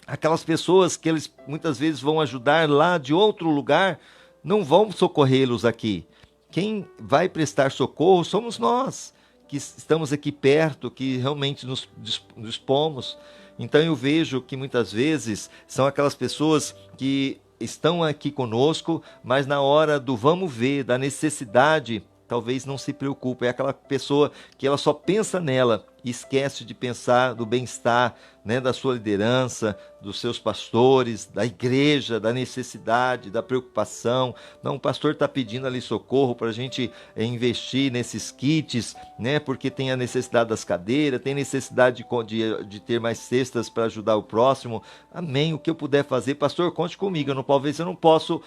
S1: aquelas pessoas que eles muitas vezes vão ajudar lá de outro lugar, não vão socorrê-los aqui. Quem vai prestar socorro somos nós, que estamos aqui perto, que realmente nos dispomos. Então eu vejo que muitas vezes são aquelas pessoas que estão aqui conosco, mas na hora do vamos ver, da necessidade, talvez não se preocupe. É aquela pessoa que ela só pensa nela e esquece de pensar do bem-estar, né, da sua liderança, dos seus pastores, da igreja, da necessidade, da preocupação. Não, o pastor está pedindo ali socorro para a gente investir nesses kits, né, porque tem a necessidade das cadeiras, tem necessidade de ter mais cestas para ajudar o próximo. Amém, o que eu puder fazer, pastor, conte comigo. Talvez eu não posso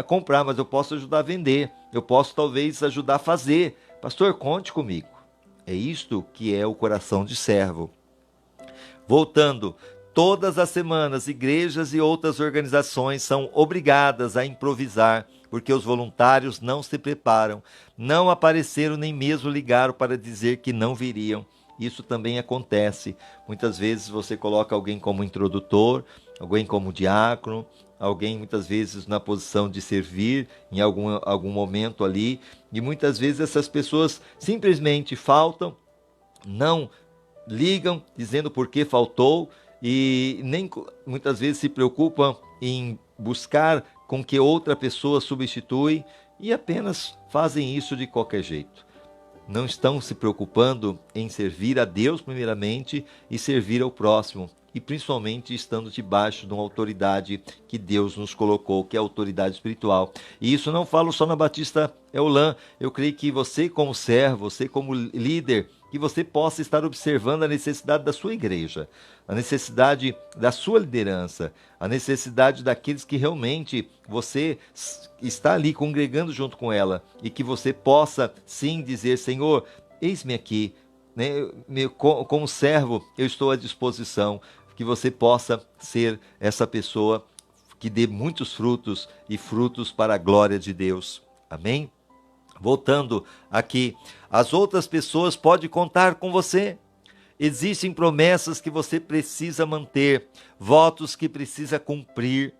S1: comprar, mas eu posso ajudar a vender. Eu posso talvez ajudar a fazer. Pastor, conte comigo. É isto que é o coração de servo. Voltando, todas as semanas, igrejas e outras organizações são obrigadas a improvisar, porque os voluntários não se preparam, não apareceram nem mesmo ligaram para dizer que não viriam. Isso também acontece. Muitas vezes você coloca alguém como introdutor, alguém como diácono, alguém muitas vezes na posição de servir em algum momento ali, e muitas vezes essas pessoas simplesmente faltam, não ligam dizendo por que faltou e nem muitas vezes se preocupam em buscar com que outra pessoa substitui e apenas fazem isso de qualquer jeito. Não estão se preocupando em servir a Deus primeiramente e servir ao próximo, e principalmente estando debaixo de uma autoridade que Deus nos colocou, que é a autoridade espiritual. E isso não falo só na Batista Eulã, eu creio que você como servo, você como líder, que você possa estar observando a necessidade da sua igreja, a necessidade da sua liderança, a necessidade daqueles que realmente você está ali congregando junto com ela, e que você possa sim dizer, Senhor, eis-me aqui, né? Como servo eu estou à disposição, que você possa ser essa pessoa que dê muitos frutos e frutos para a glória de Deus. Amém? Voltando aqui, as outras pessoas podem contar com você. Existem promessas que você precisa manter, votos que precisa cumprir,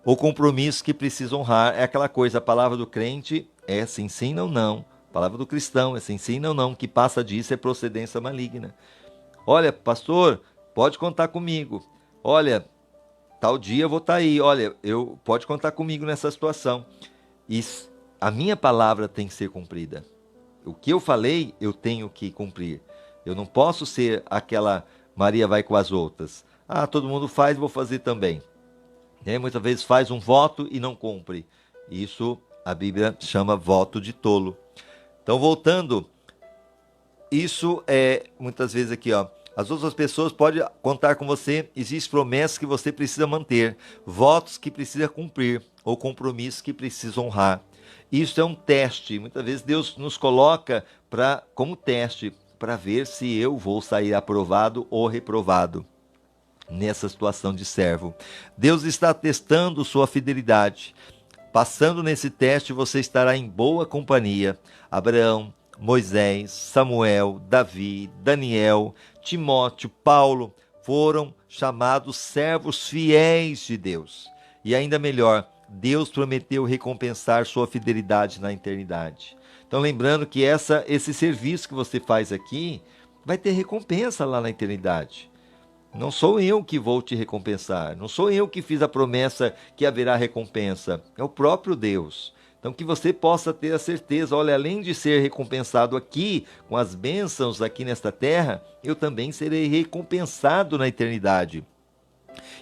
S1: ou compromissos que precisa honrar. É aquela coisa, a palavra do crente é sim, sim, não, não. A palavra do cristão é sim, sim, não, não. O que passa disso é procedência maligna. Olha, pastor, pode contar comigo. Olha, tal dia eu vou estar aí. Olha, pode contar comigo nessa situação. E a minha palavra tem que ser cumprida. O que eu falei, eu tenho que cumprir. Eu não posso ser aquela Maria vai com as outras. Ah, todo mundo faz, vou fazer também. Muitas vezes faz um voto e não cumpre. Isso a Bíblia chama voto de tolo. Então, voltando, isso é muitas vezes aqui, ó. As outras pessoas podem contar com você, existem promessas que você precisa manter, votos que precisa cumprir, ou compromissos que precisa honrar. Isso é um teste. Muitas vezes Deus nos coloca como teste, para ver se eu vou sair aprovado ou reprovado nessa situação de servo. Deus está testando sua fidelidade. Passando nesse teste, você estará em boa companhia. Abraão, Moisés, Samuel, Davi, Daniel, Timóteo, Paulo foram chamados servos fiéis de Deus. E ainda melhor, Deus prometeu recompensar sua fidelidade na eternidade. Então, lembrando que esse serviço que você faz aqui vai ter recompensa lá na eternidade. Não sou eu que vou te recompensar, não sou eu que fiz a promessa que haverá recompensa, é o próprio Deus. Então que você possa ter a certeza, olha, além de ser recompensado aqui, com as bênçãos aqui nesta terra, eu também serei recompensado na eternidade.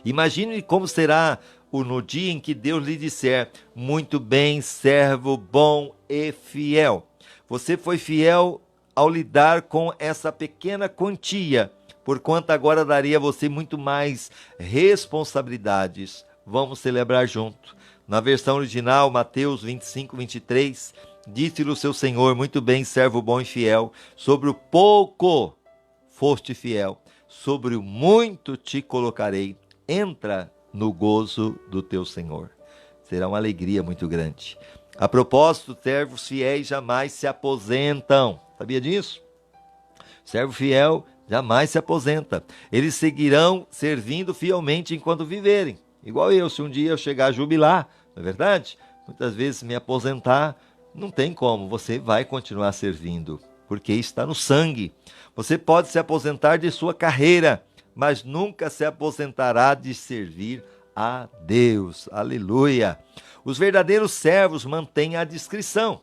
S1: Imagine como será no dia em que Deus lhe disser: muito bem, servo bom e fiel. Você foi fiel ao lidar com essa pequena quantia, porquanto agora daria a você muito mais responsabilidades. Vamos celebrar junto. Na versão original, Mateus 25, 23, disse-lhe o seu Senhor: muito bem, servo bom e fiel, sobre o pouco foste fiel, sobre o muito te colocarei. Entra no gozo do teu Senhor. Será uma alegria muito grande. A propósito, servos fiéis jamais se aposentam. Sabia disso? Servo fiel jamais se aposenta. Eles seguirão servindo fielmente enquanto viverem. Igual eu, se um dia eu chegar a jubilar, não é verdade? Muitas vezes me aposentar, não tem como, você vai continuar servindo, porque está no sangue. Você pode se aposentar de sua carreira, mas nunca se aposentará de servir a Deus. Aleluia! Os verdadeiros servos mantêm a discrição.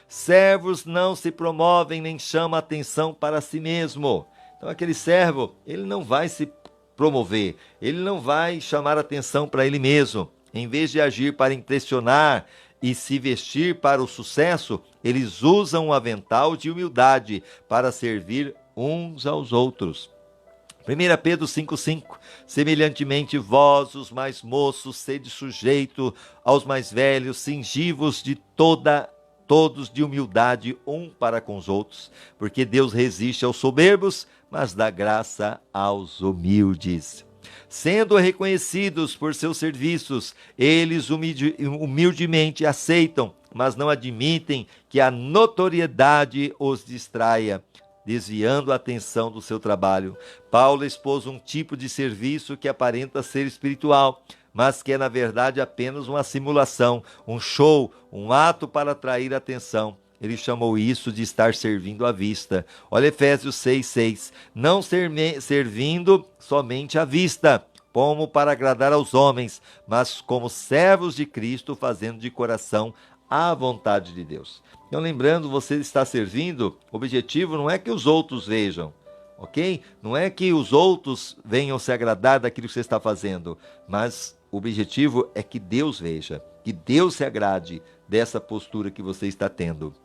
S1: Servos não se promovem nem chamam atenção para si mesmo. Então aquele servo, ele não vai se promover, ele não vai chamar atenção para ele mesmo. Em vez de agir para impressionar e se vestir para o sucesso, eles usam um avental de humildade para servir uns aos outros. 1 Pedro 5,5 semelhantemente vós, os mais moços, sede sujeito aos mais velhos, cingivos de todos de humildade um para com os outros, porque Deus resiste aos soberbos, mas dá graça aos humildes. Sendo reconhecidos por seus serviços, eles humildemente aceitam, mas não admitem que a notoriedade os distraia, desviando a atenção do seu trabalho. Paulo expôs um tipo de serviço que aparenta ser espiritual, mas que é na verdade apenas uma simulação, um show, um ato para atrair atenção. Ele chamou isso de estar servindo à vista. Olha Efésios 6,6. Não servindo somente à vista, como para agradar aos homens, mas como servos de Cristo, fazendo de coração a vontade de Deus. Então, lembrando, você está servindo, o objetivo não é que os outros vejam, ok? Não é que os outros venham se agradar daquilo que você está fazendo, mas o objetivo é que Deus veja, que Deus se agrade dessa postura que você está tendo.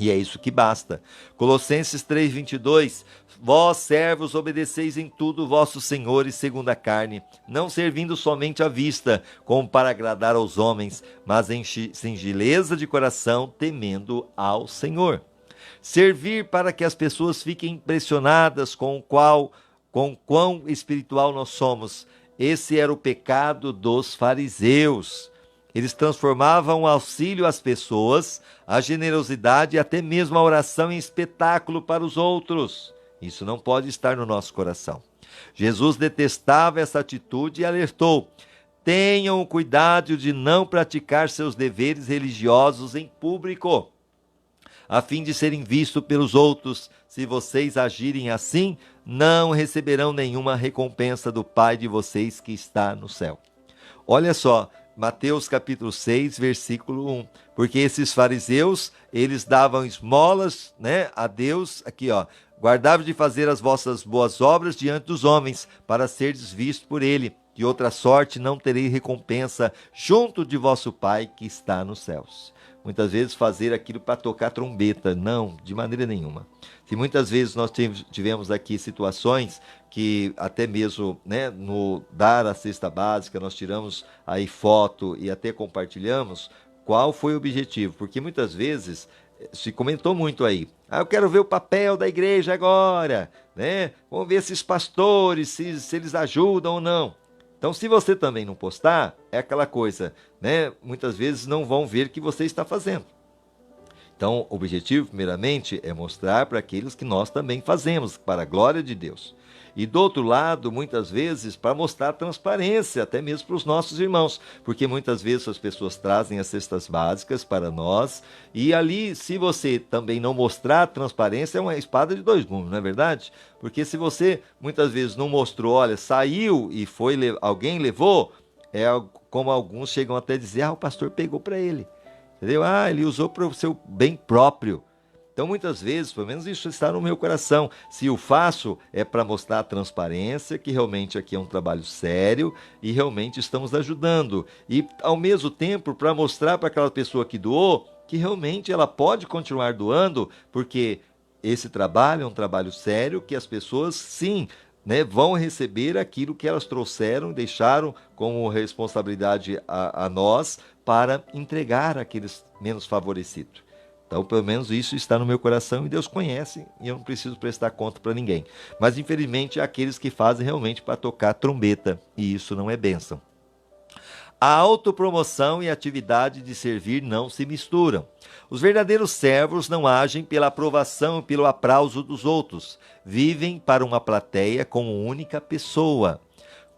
S1: E é isso que basta. Colossenses 3,22, vós servos obedeceis em tudo vossos senhores segundo a carne, não servindo somente à vista, como para agradar aos homens, mas em singeleza de coração, temendo ao Senhor. Servir para que as pessoas fiquem impressionadas com quão espiritual nós somos. Esse era o pecado dos fariseus. Eles transformavam o auxílio às pessoas, a generosidade e até mesmo a oração em espetáculo para os outros. Isso não pode estar no nosso coração. Jesus detestava essa atitude e alertou: tenham cuidado de não praticar seus deveres religiosos em público, a fim de serem vistos pelos outros. Se vocês agirem assim, não receberão nenhuma recompensa do Pai de vocês que está no céu. Olha só, Mateus capítulo 6, versículo 1. Porque esses fariseus, eles davam esmolas, a Deus, aqui guardai-vos de fazer as vossas boas obras diante dos homens, para serdes vistos por ele. De outra sorte não tereis recompensa junto de vosso Pai que está nos céus. Muitas vezes fazer aquilo para tocar trombeta, não, de maneira nenhuma. Se muitas vezes nós tivemos aqui situações que até mesmo no dar a cesta básica, nós tiramos aí foto e até compartilhamos, qual foi o objetivo? Porque muitas vezes se comentou muito aí, eu quero ver o papel da igreja agora, vamos ver esses pastores, se eles ajudam ou não. Então, se você também não postar, é aquela coisa, muitas vezes não vão ver o que você está fazendo. Então, o objetivo, primeiramente, é mostrar para aqueles que nós também fazemos, para a glória de Deus. E do outro lado, muitas vezes, para mostrar transparência, até mesmo para os nossos irmãos, porque muitas vezes as pessoas trazem as cestas básicas para nós, e ali, se você também não mostrar transparência, é uma espada de dois gumes, não é verdade? Porque se você muitas vezes não mostrou, olha, saiu e foi, alguém levou, como alguns chegam até a dizer, o pastor pegou para ele. Entendeu? Ele usou para o seu bem próprio. Então, muitas vezes, pelo menos isso está no meu coração. Se o faço, é para mostrar a transparência, que realmente aqui é um trabalho sério e realmente estamos ajudando. E, ao mesmo tempo, para mostrar para aquela pessoa que doou, que realmente ela pode continuar doando, porque esse trabalho é um trabalho sério, que as pessoas, sim, né, vão receber aquilo que elas trouxeram, deixaram como responsabilidade a nós, para entregar àqueles menos favorecidos. Então, pelo menos isso está no meu coração e Deus conhece e eu não preciso prestar conta para ninguém. Mas, infelizmente, há aqueles que fazem realmente para tocar trombeta e isso não é bênção. A autopromoção e a atividade de servir não se misturam. Os verdadeiros servos não agem pela aprovação e pelo aplauso dos outros. Vivem para uma plateia como única pessoa.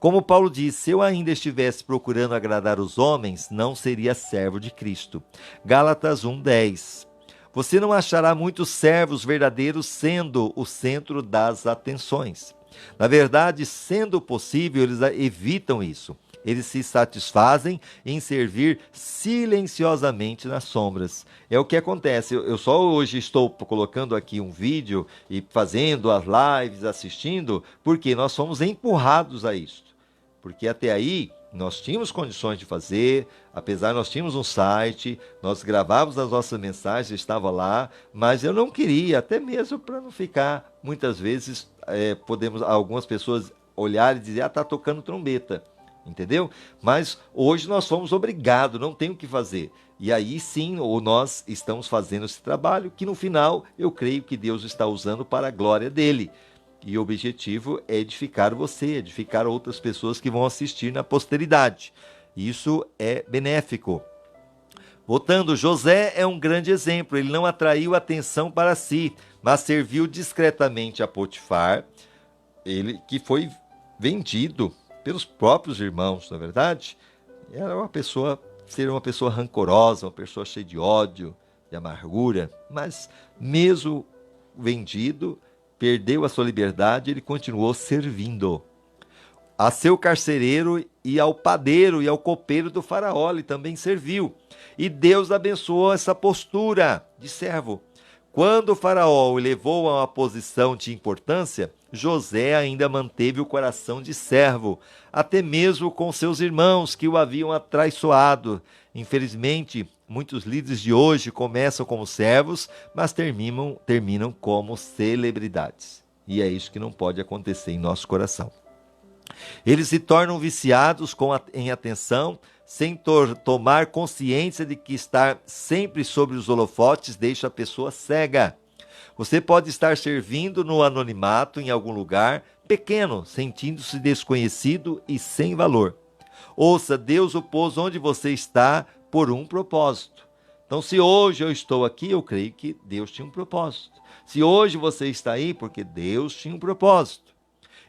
S1: Como Paulo diz, se eu ainda estivesse procurando agradar os homens, não seria servo de Cristo. Gálatas 1:10. Você não achará muitos servos verdadeiros sendo o centro das atenções. Na verdade, sendo possível, eles evitam isso. Eles se satisfazem em servir silenciosamente nas sombras. É o que acontece. Eu só hoje estou colocando aqui um vídeo e fazendo as lives, assistindo, porque nós fomos empurrados a isso. Porque até aí nós tínhamos condições de fazer, apesar nós tínhamos um site, nós gravávamos as nossas mensagens, estava lá, mas eu não queria, até mesmo para não ficar, muitas vezes, podemos algumas pessoas olharem e dizer, está tocando trombeta, entendeu? Mas hoje nós fomos obrigados, não tem o que fazer. E aí sim, nós estamos fazendo esse trabalho, que no final eu creio que Deus está usando para a glória dele. E o objetivo é edificar você, edificar outras pessoas que vão assistir na posteridade. Isso é benéfico. Voltando, José é um grande exemplo. Ele não atraiu atenção para si, mas serviu discretamente a Potifar, ele que foi vendido pelos próprios irmãos, não é verdade? Seria uma pessoa rancorosa, uma pessoa cheia de ódio, de amargura, mas mesmo vendido, perdeu a sua liberdade, ele continuou servindo. A seu carcereiro e ao padeiro e ao copeiro do faraó, ele também serviu. E Deus abençoou essa postura de servo. Quando o faraó o levou a uma posição de importância, José ainda manteve o coração de servo, até mesmo com seus irmãos que o haviam atraiçoado. Infelizmente, muitos líderes de hoje começam como servos, mas terminam como celebridades. E é isso que não pode acontecer em nosso coração. Eles se tornam viciados em atenção, sem tomar consciência de que estar sempre sobre os holofotes deixa a pessoa cega. Você pode estar servindo no anonimato em algum lugar pequeno, sentindo-se desconhecido e sem valor. Ouça, Deus o pôs onde você está por um propósito. Então, se hoje eu estou aqui, eu creio que Deus tinha um propósito. Se hoje você está aí, porque Deus tinha um propósito.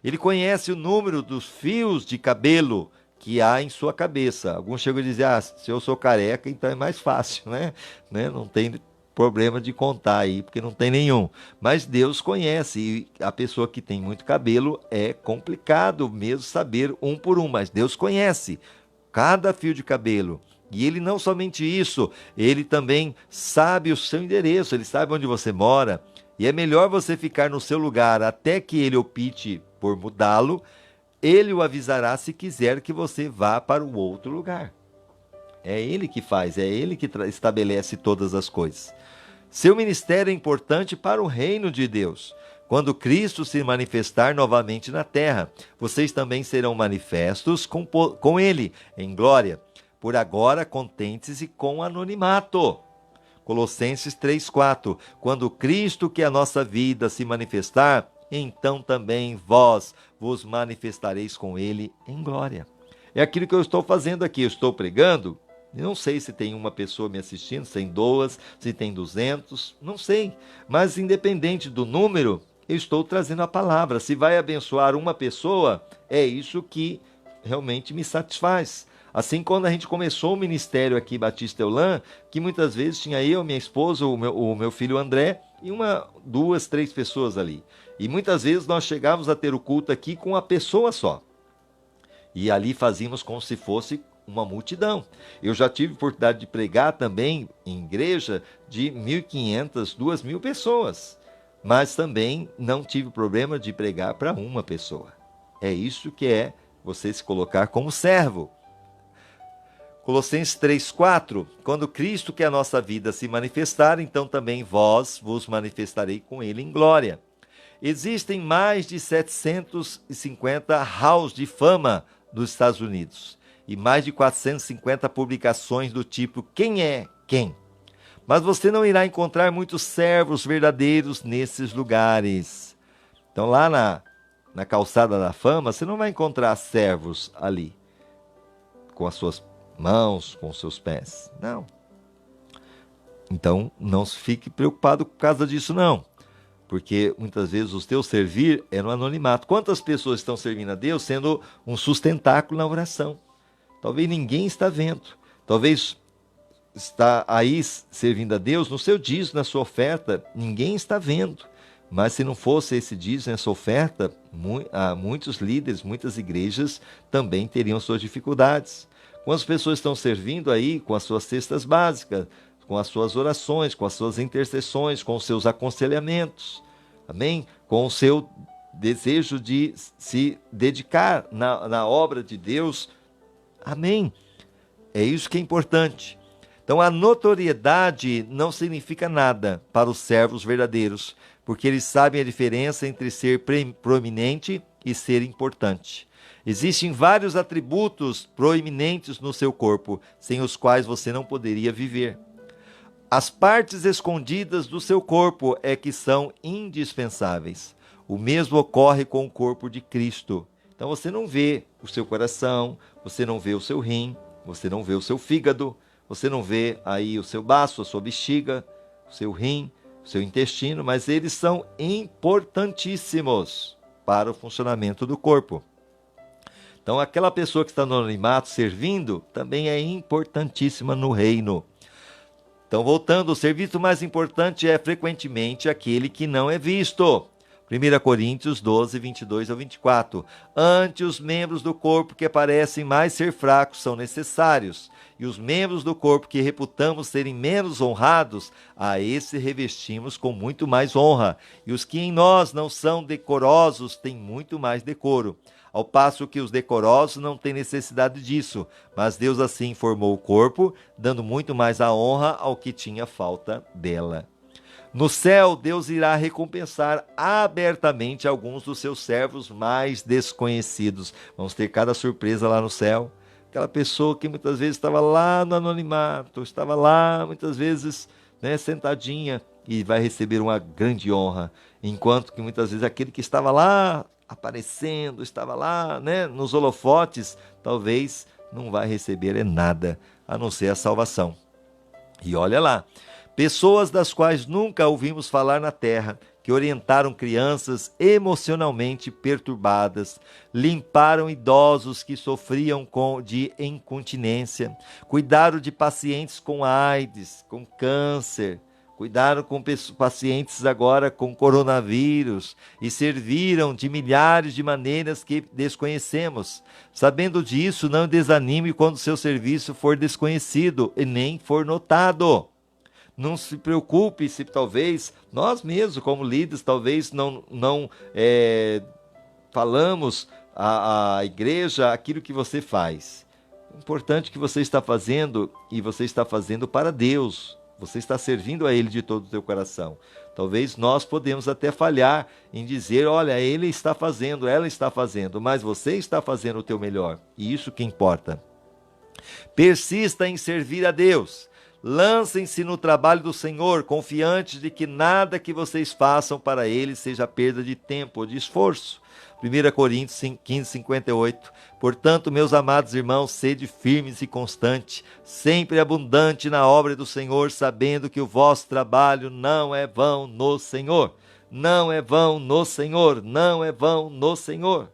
S1: Ele conhece o número dos fios de cabelo que há em sua cabeça. Alguns chegam a dizer, se eu sou careca, então é mais fácil, né? Não tem problema de contar aí, porque não tem nenhum. Mas Deus conhece, e a pessoa que tem muito cabelo é complicado mesmo saber um por um, mas Deus conhece cada fio de cabelo. E ele não somente isso, ele também sabe o seu endereço, ele sabe onde você mora. E é melhor você ficar no seu lugar até que ele opte por mudá-lo. Ele o avisará se quiser que você vá para o outro lugar. É ele que faz, é ele que estabelece todas as coisas. Seu ministério é importante para o reino de Deus. Quando Cristo se manifestar novamente na terra, vocês também serão manifestos com ele, em glória. Por agora, contente-se com o anonimato. Colossenses 3:4. Quando Cristo, que é a nossa vida, se manifestar, então também vós vos manifestareis com ele em glória. É aquilo que eu estou fazendo aqui, eu estou pregando. Não sei se tem uma pessoa me assistindo, se tem 2, se tem 200, não sei. Mas independente do número, eu estou trazendo a palavra. Se vai abençoar uma pessoa, é isso que realmente me satisfaz. Assim, quando a gente começou o ministério aqui, Batista Eulan, que muitas vezes tinha eu, minha esposa, o meu filho André, e duas, três pessoas ali. E muitas vezes nós chegávamos a ter o culto aqui com uma pessoa só. E ali fazíamos como se fosse uma multidão. Eu já tive oportunidade de pregar também em igreja de 1.500, 2.000 pessoas. Mas também não tive problema de pregar para uma pessoa. É isso que é você se colocar como servo. Colossenses 3,4, quando Cristo, que é a nossa vida, se manifestar, então também vós vos manifestarei com ele em glória. Existem mais de 750 halls de fama nos Estados Unidos e mais de 450 publicações do tipo Quem é Quem? Mas você não irá encontrar muitos servos verdadeiros nesses lugares. Então lá na calçada da fama, você não vai encontrar servos ali, com as suas mãos, com os seus pés. Não. Então não fique preocupado por causa disso não. Porque muitas vezes o teu servir é no anonimato. Quantas pessoas estão servindo a Deus sendo um sustentáculo na oração? Talvez ninguém está vendo. Talvez está aí servindo a Deus no seu dízimo, na sua oferta, ninguém está vendo. Mas se não fosse esse dízimo, essa oferta, muitos líderes, muitas igrejas também teriam suas dificuldades. Quantas pessoas estão servindo aí com as suas cestas básicas, com as suas orações, com as suas intercessões, com os seus aconselhamentos, amém? Com o seu desejo de se dedicar na obra de Deus, amém? É isso que é importante. Então a notoriedade não significa nada para os servos verdadeiros, porque eles sabem a diferença entre ser proeminente e ser importante. Existem vários atributos proeminentes no seu corpo, sem os quais você não poderia viver. As partes escondidas do seu corpo é que são indispensáveis. O mesmo ocorre com o corpo de Cristo. Então você não vê o seu coração, você não vê o seu rim, você não vê o seu fígado, você não vê aí o seu baço, a sua bexiga, o seu rim, o seu intestino, mas eles são importantíssimos para o funcionamento do corpo. Então aquela pessoa que está no anonimato servindo também é importantíssima no reino. Então, voltando, o serviço mais importante é frequentemente aquele que não é visto. 1 Coríntios 12, 22 ao 24. Ante os membros do corpo que parecem mais ser fracos são necessários, e os membros do corpo que reputamos serem menos honrados, a esse revestimos com muito mais honra, e os que em nós não são decorosos têm muito mais decoro. Ao passo que os decorosos não têm necessidade disso, mas Deus assim formou o corpo, dando muito mais a honra ao que tinha falta dela. No céu, Deus irá recompensar abertamente alguns dos seus servos mais desconhecidos. Vamos ter cada surpresa lá no céu. Aquela pessoa que muitas vezes estava lá no anonimato, estava lá muitas vezes sentadinha e vai receber uma grande honra. Enquanto que muitas vezes aquele que estava lá aparecendo, estava lá nos holofotes, talvez não vai receber nada, a não ser a salvação. E olha lá, pessoas das quais nunca ouvimos falar na terra, que orientaram crianças emocionalmente perturbadas, limparam idosos que sofriam de incontinência, cuidaram de pacientes com AIDS, com câncer, cuidaram com pacientes agora com coronavírus e serviram de milhares de maneiras que desconhecemos. Sabendo disso, não desanime quando seu serviço for desconhecido e nem for notado. Não se preocupe se talvez nós mesmos, como líderes, talvez não falamos à igreja aquilo que você faz. O importante que você está fazendo, e você está fazendo para Deus. Você está servindo a Ele de todo o teu coração. Talvez nós podemos até falhar em dizer, olha, Ele está fazendo, ela está fazendo, mas você está fazendo o teu melhor. E isso que importa. Persista em servir a Deus. Lancem-se no trabalho do Senhor, confiantes de que nada que vocês façam para Ele seja perda de tempo ou de esforço. 1 Coríntios 15, 58. Portanto, meus amados irmãos, sede firmes e constantes, sempre abundante na obra do Senhor, sabendo que o vosso trabalho não é vão no Senhor. não é vão no Senhor, não é vão no Senhor.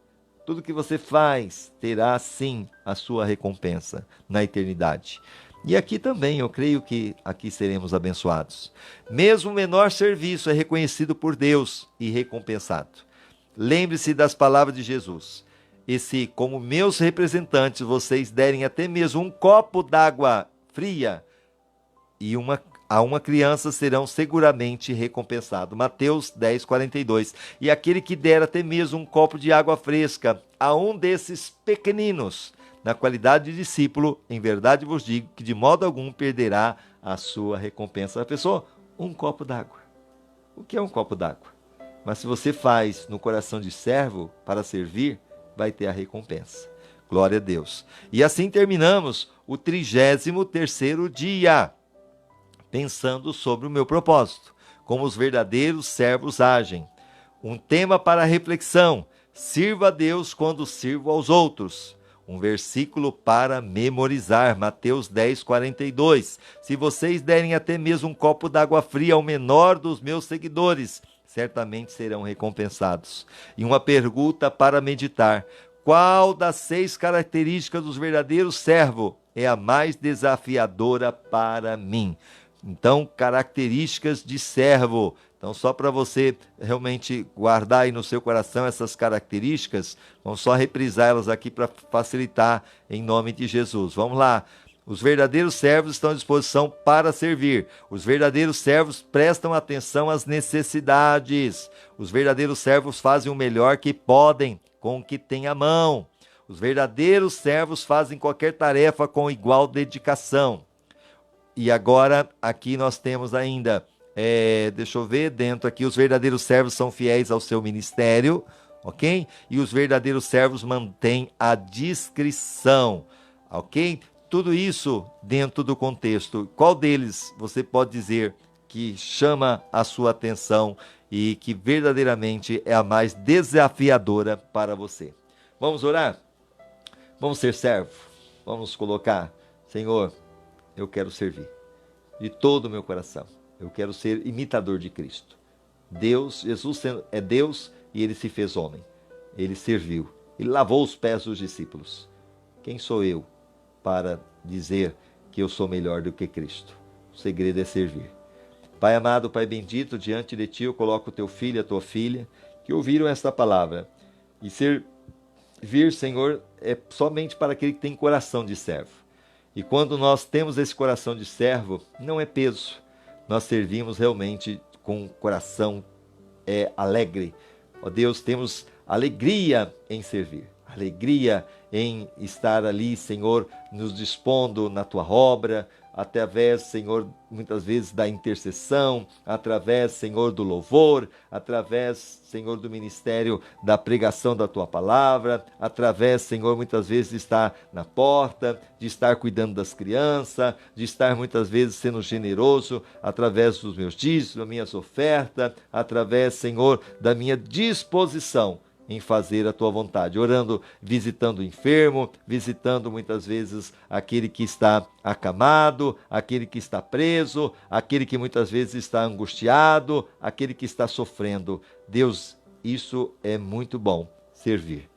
S1: Tudo que você faz terá sim a sua recompensa na eternidade. E aqui também, eu creio que aqui seremos abençoados. Mesmo o menor serviço é reconhecido por Deus e recompensado. Lembre-se das palavras de Jesus. E se, como meus representantes, vocês derem até mesmo um copo d'água fria a uma criança, serão seguramente recompensados. Mateus 10, 42. E aquele que der até mesmo um copo de água fresca a um desses pequeninos, na qualidade de discípulo, em verdade vos digo que de modo algum perderá a sua recompensa. A pessoa, um copo d'água. O que é um copo d'água? Mas se você faz no coração de servo para servir, vai ter a recompensa. Glória a Deus. E assim terminamos o 33º dia, pensando sobre o meu propósito, como os verdadeiros servos agem. Um tema para reflexão: sirva a Deus quando sirvo aos outros. Um versículo para memorizar, Mateus 10, 42. Se vocês derem até mesmo um copo d'água fria ao menor dos meus seguidores, certamente serão recompensados. E uma pergunta para meditar: qual das 6 características dos verdadeiros servos é a mais desafiadora para mim? Então, características de servo. Então, só para você realmente guardar aí no seu coração essas características, vamos só reprisar elas aqui para facilitar em nome de Jesus. Vamos lá. Os verdadeiros servos estão à disposição para servir. Os verdadeiros servos prestam atenção às necessidades. Os verdadeiros servos fazem o melhor que podem com o que têm à mão. Os verdadeiros servos fazem qualquer tarefa com igual dedicação. E agora, aqui nós temos ainda, deixa eu ver, dentro aqui, os verdadeiros servos são fiéis ao seu ministério, ok? E os verdadeiros servos mantêm a discrição, ok? Tudo isso dentro do contexto. Qual deles você pode dizer que chama a sua atenção e que verdadeiramente é a mais desafiadora para você? Vamos orar? Vamos ser servo? Vamos colocar, Senhor, eu quero servir de todo o meu coração. Eu quero ser imitador de Cristo. Deus, Jesus é Deus e Ele se fez homem. Ele serviu. Ele lavou os pés dos discípulos. Quem sou eu para dizer que eu sou melhor do que Cristo? O segredo é servir. Pai amado, Pai bendito, diante de Ti eu coloco o Teu filho e a Tua filha que ouviram esta palavra. E servir, Senhor, é somente para aquele que tem coração de servo. E quando nós temos esse coração de servo, não é peso. Nós servimos realmente com coração alegre. Ó Deus, temos alegria em servir. Alegria em estar ali, Senhor, nos dispondo na Tua obra, através, Senhor, muitas vezes da intercessão, através, Senhor, do louvor, através, Senhor, do ministério da pregação da Tua palavra, através, Senhor, muitas vezes de estar na porta, de estar cuidando das crianças, de estar muitas vezes sendo generoso, através dos meus dízimos, das minhas ofertas, através, Senhor, da minha disposição em fazer a Tua vontade, orando, visitando o enfermo, visitando muitas vezes aquele que está acamado, aquele que está preso, aquele que muitas vezes está angustiado, aquele que está sofrendo. Deus, isso é muito bom, servir,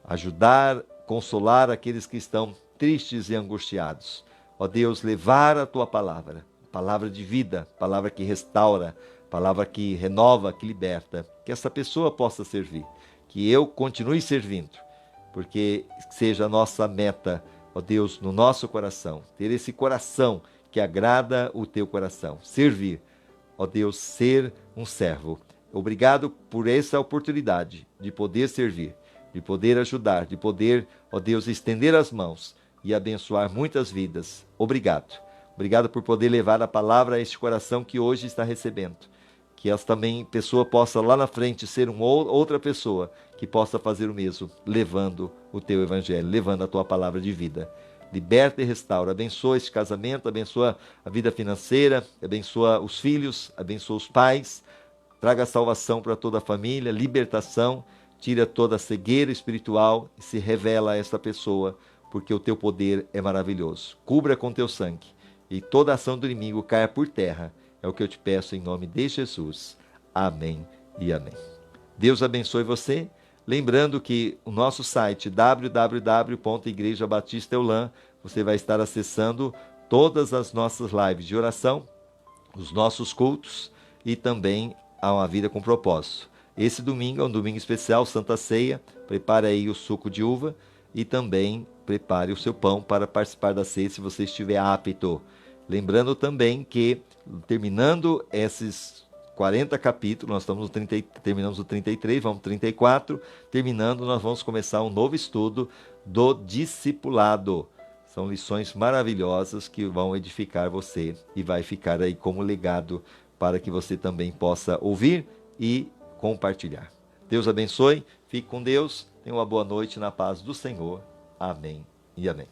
S1: ajudar, consolar aqueles que estão tristes e angustiados. Ó Deus, levar a Tua palavra de vida, palavra que restaura, palavra que renova, que liberta, que essa pessoa possa servir. Que eu continue servindo, porque seja a nossa meta, ó Deus, no nosso coração, ter esse coração que agrada o Teu coração, servir, ó Deus, ser um servo. Obrigado por essa oportunidade de poder servir, de poder ajudar, de poder, ó Deus, estender as mãos e abençoar muitas vidas. Obrigado. Obrigado por poder levar a palavra a este coração que hoje está recebendo. Que essa também pessoa possa lá na frente ser outra pessoa que possa fazer o mesmo, levando o Teu evangelho, levando a Tua palavra de vida. Liberta e restaura, abençoa este casamento, abençoa a vida financeira, abençoa os filhos, abençoa os pais, traga salvação para toda a família, libertação, tira toda a cegueira espiritual e se revela a esta pessoa, porque o Teu poder é maravilhoso. Cubra com Teu sangue e toda ação do inimigo caia por terra. É o que eu te peço em nome de Jesus. Amém e amém. Deus abençoe você. Lembrando que o nosso site www.igrejabatistaeulan, você vai estar acessando todas as nossas lives de oração, os nossos cultos e também a Uma Vida com Propósito. Esse domingo é um domingo especial, Santa Ceia. Prepare aí o suco de uva e também prepare o seu pão para participar da ceia se você estiver apto. Lembrando também que, terminando esses 40 capítulos, nós estamos no terminamos o 33, vamos no 34, terminando, nós vamos começar um novo estudo do discipulado. São lições maravilhosas que vão edificar você e vai ficar aí como legado para que você também possa ouvir e compartilhar. Deus abençoe, fique com Deus, tenha uma boa noite na paz do Senhor. Amém e amém.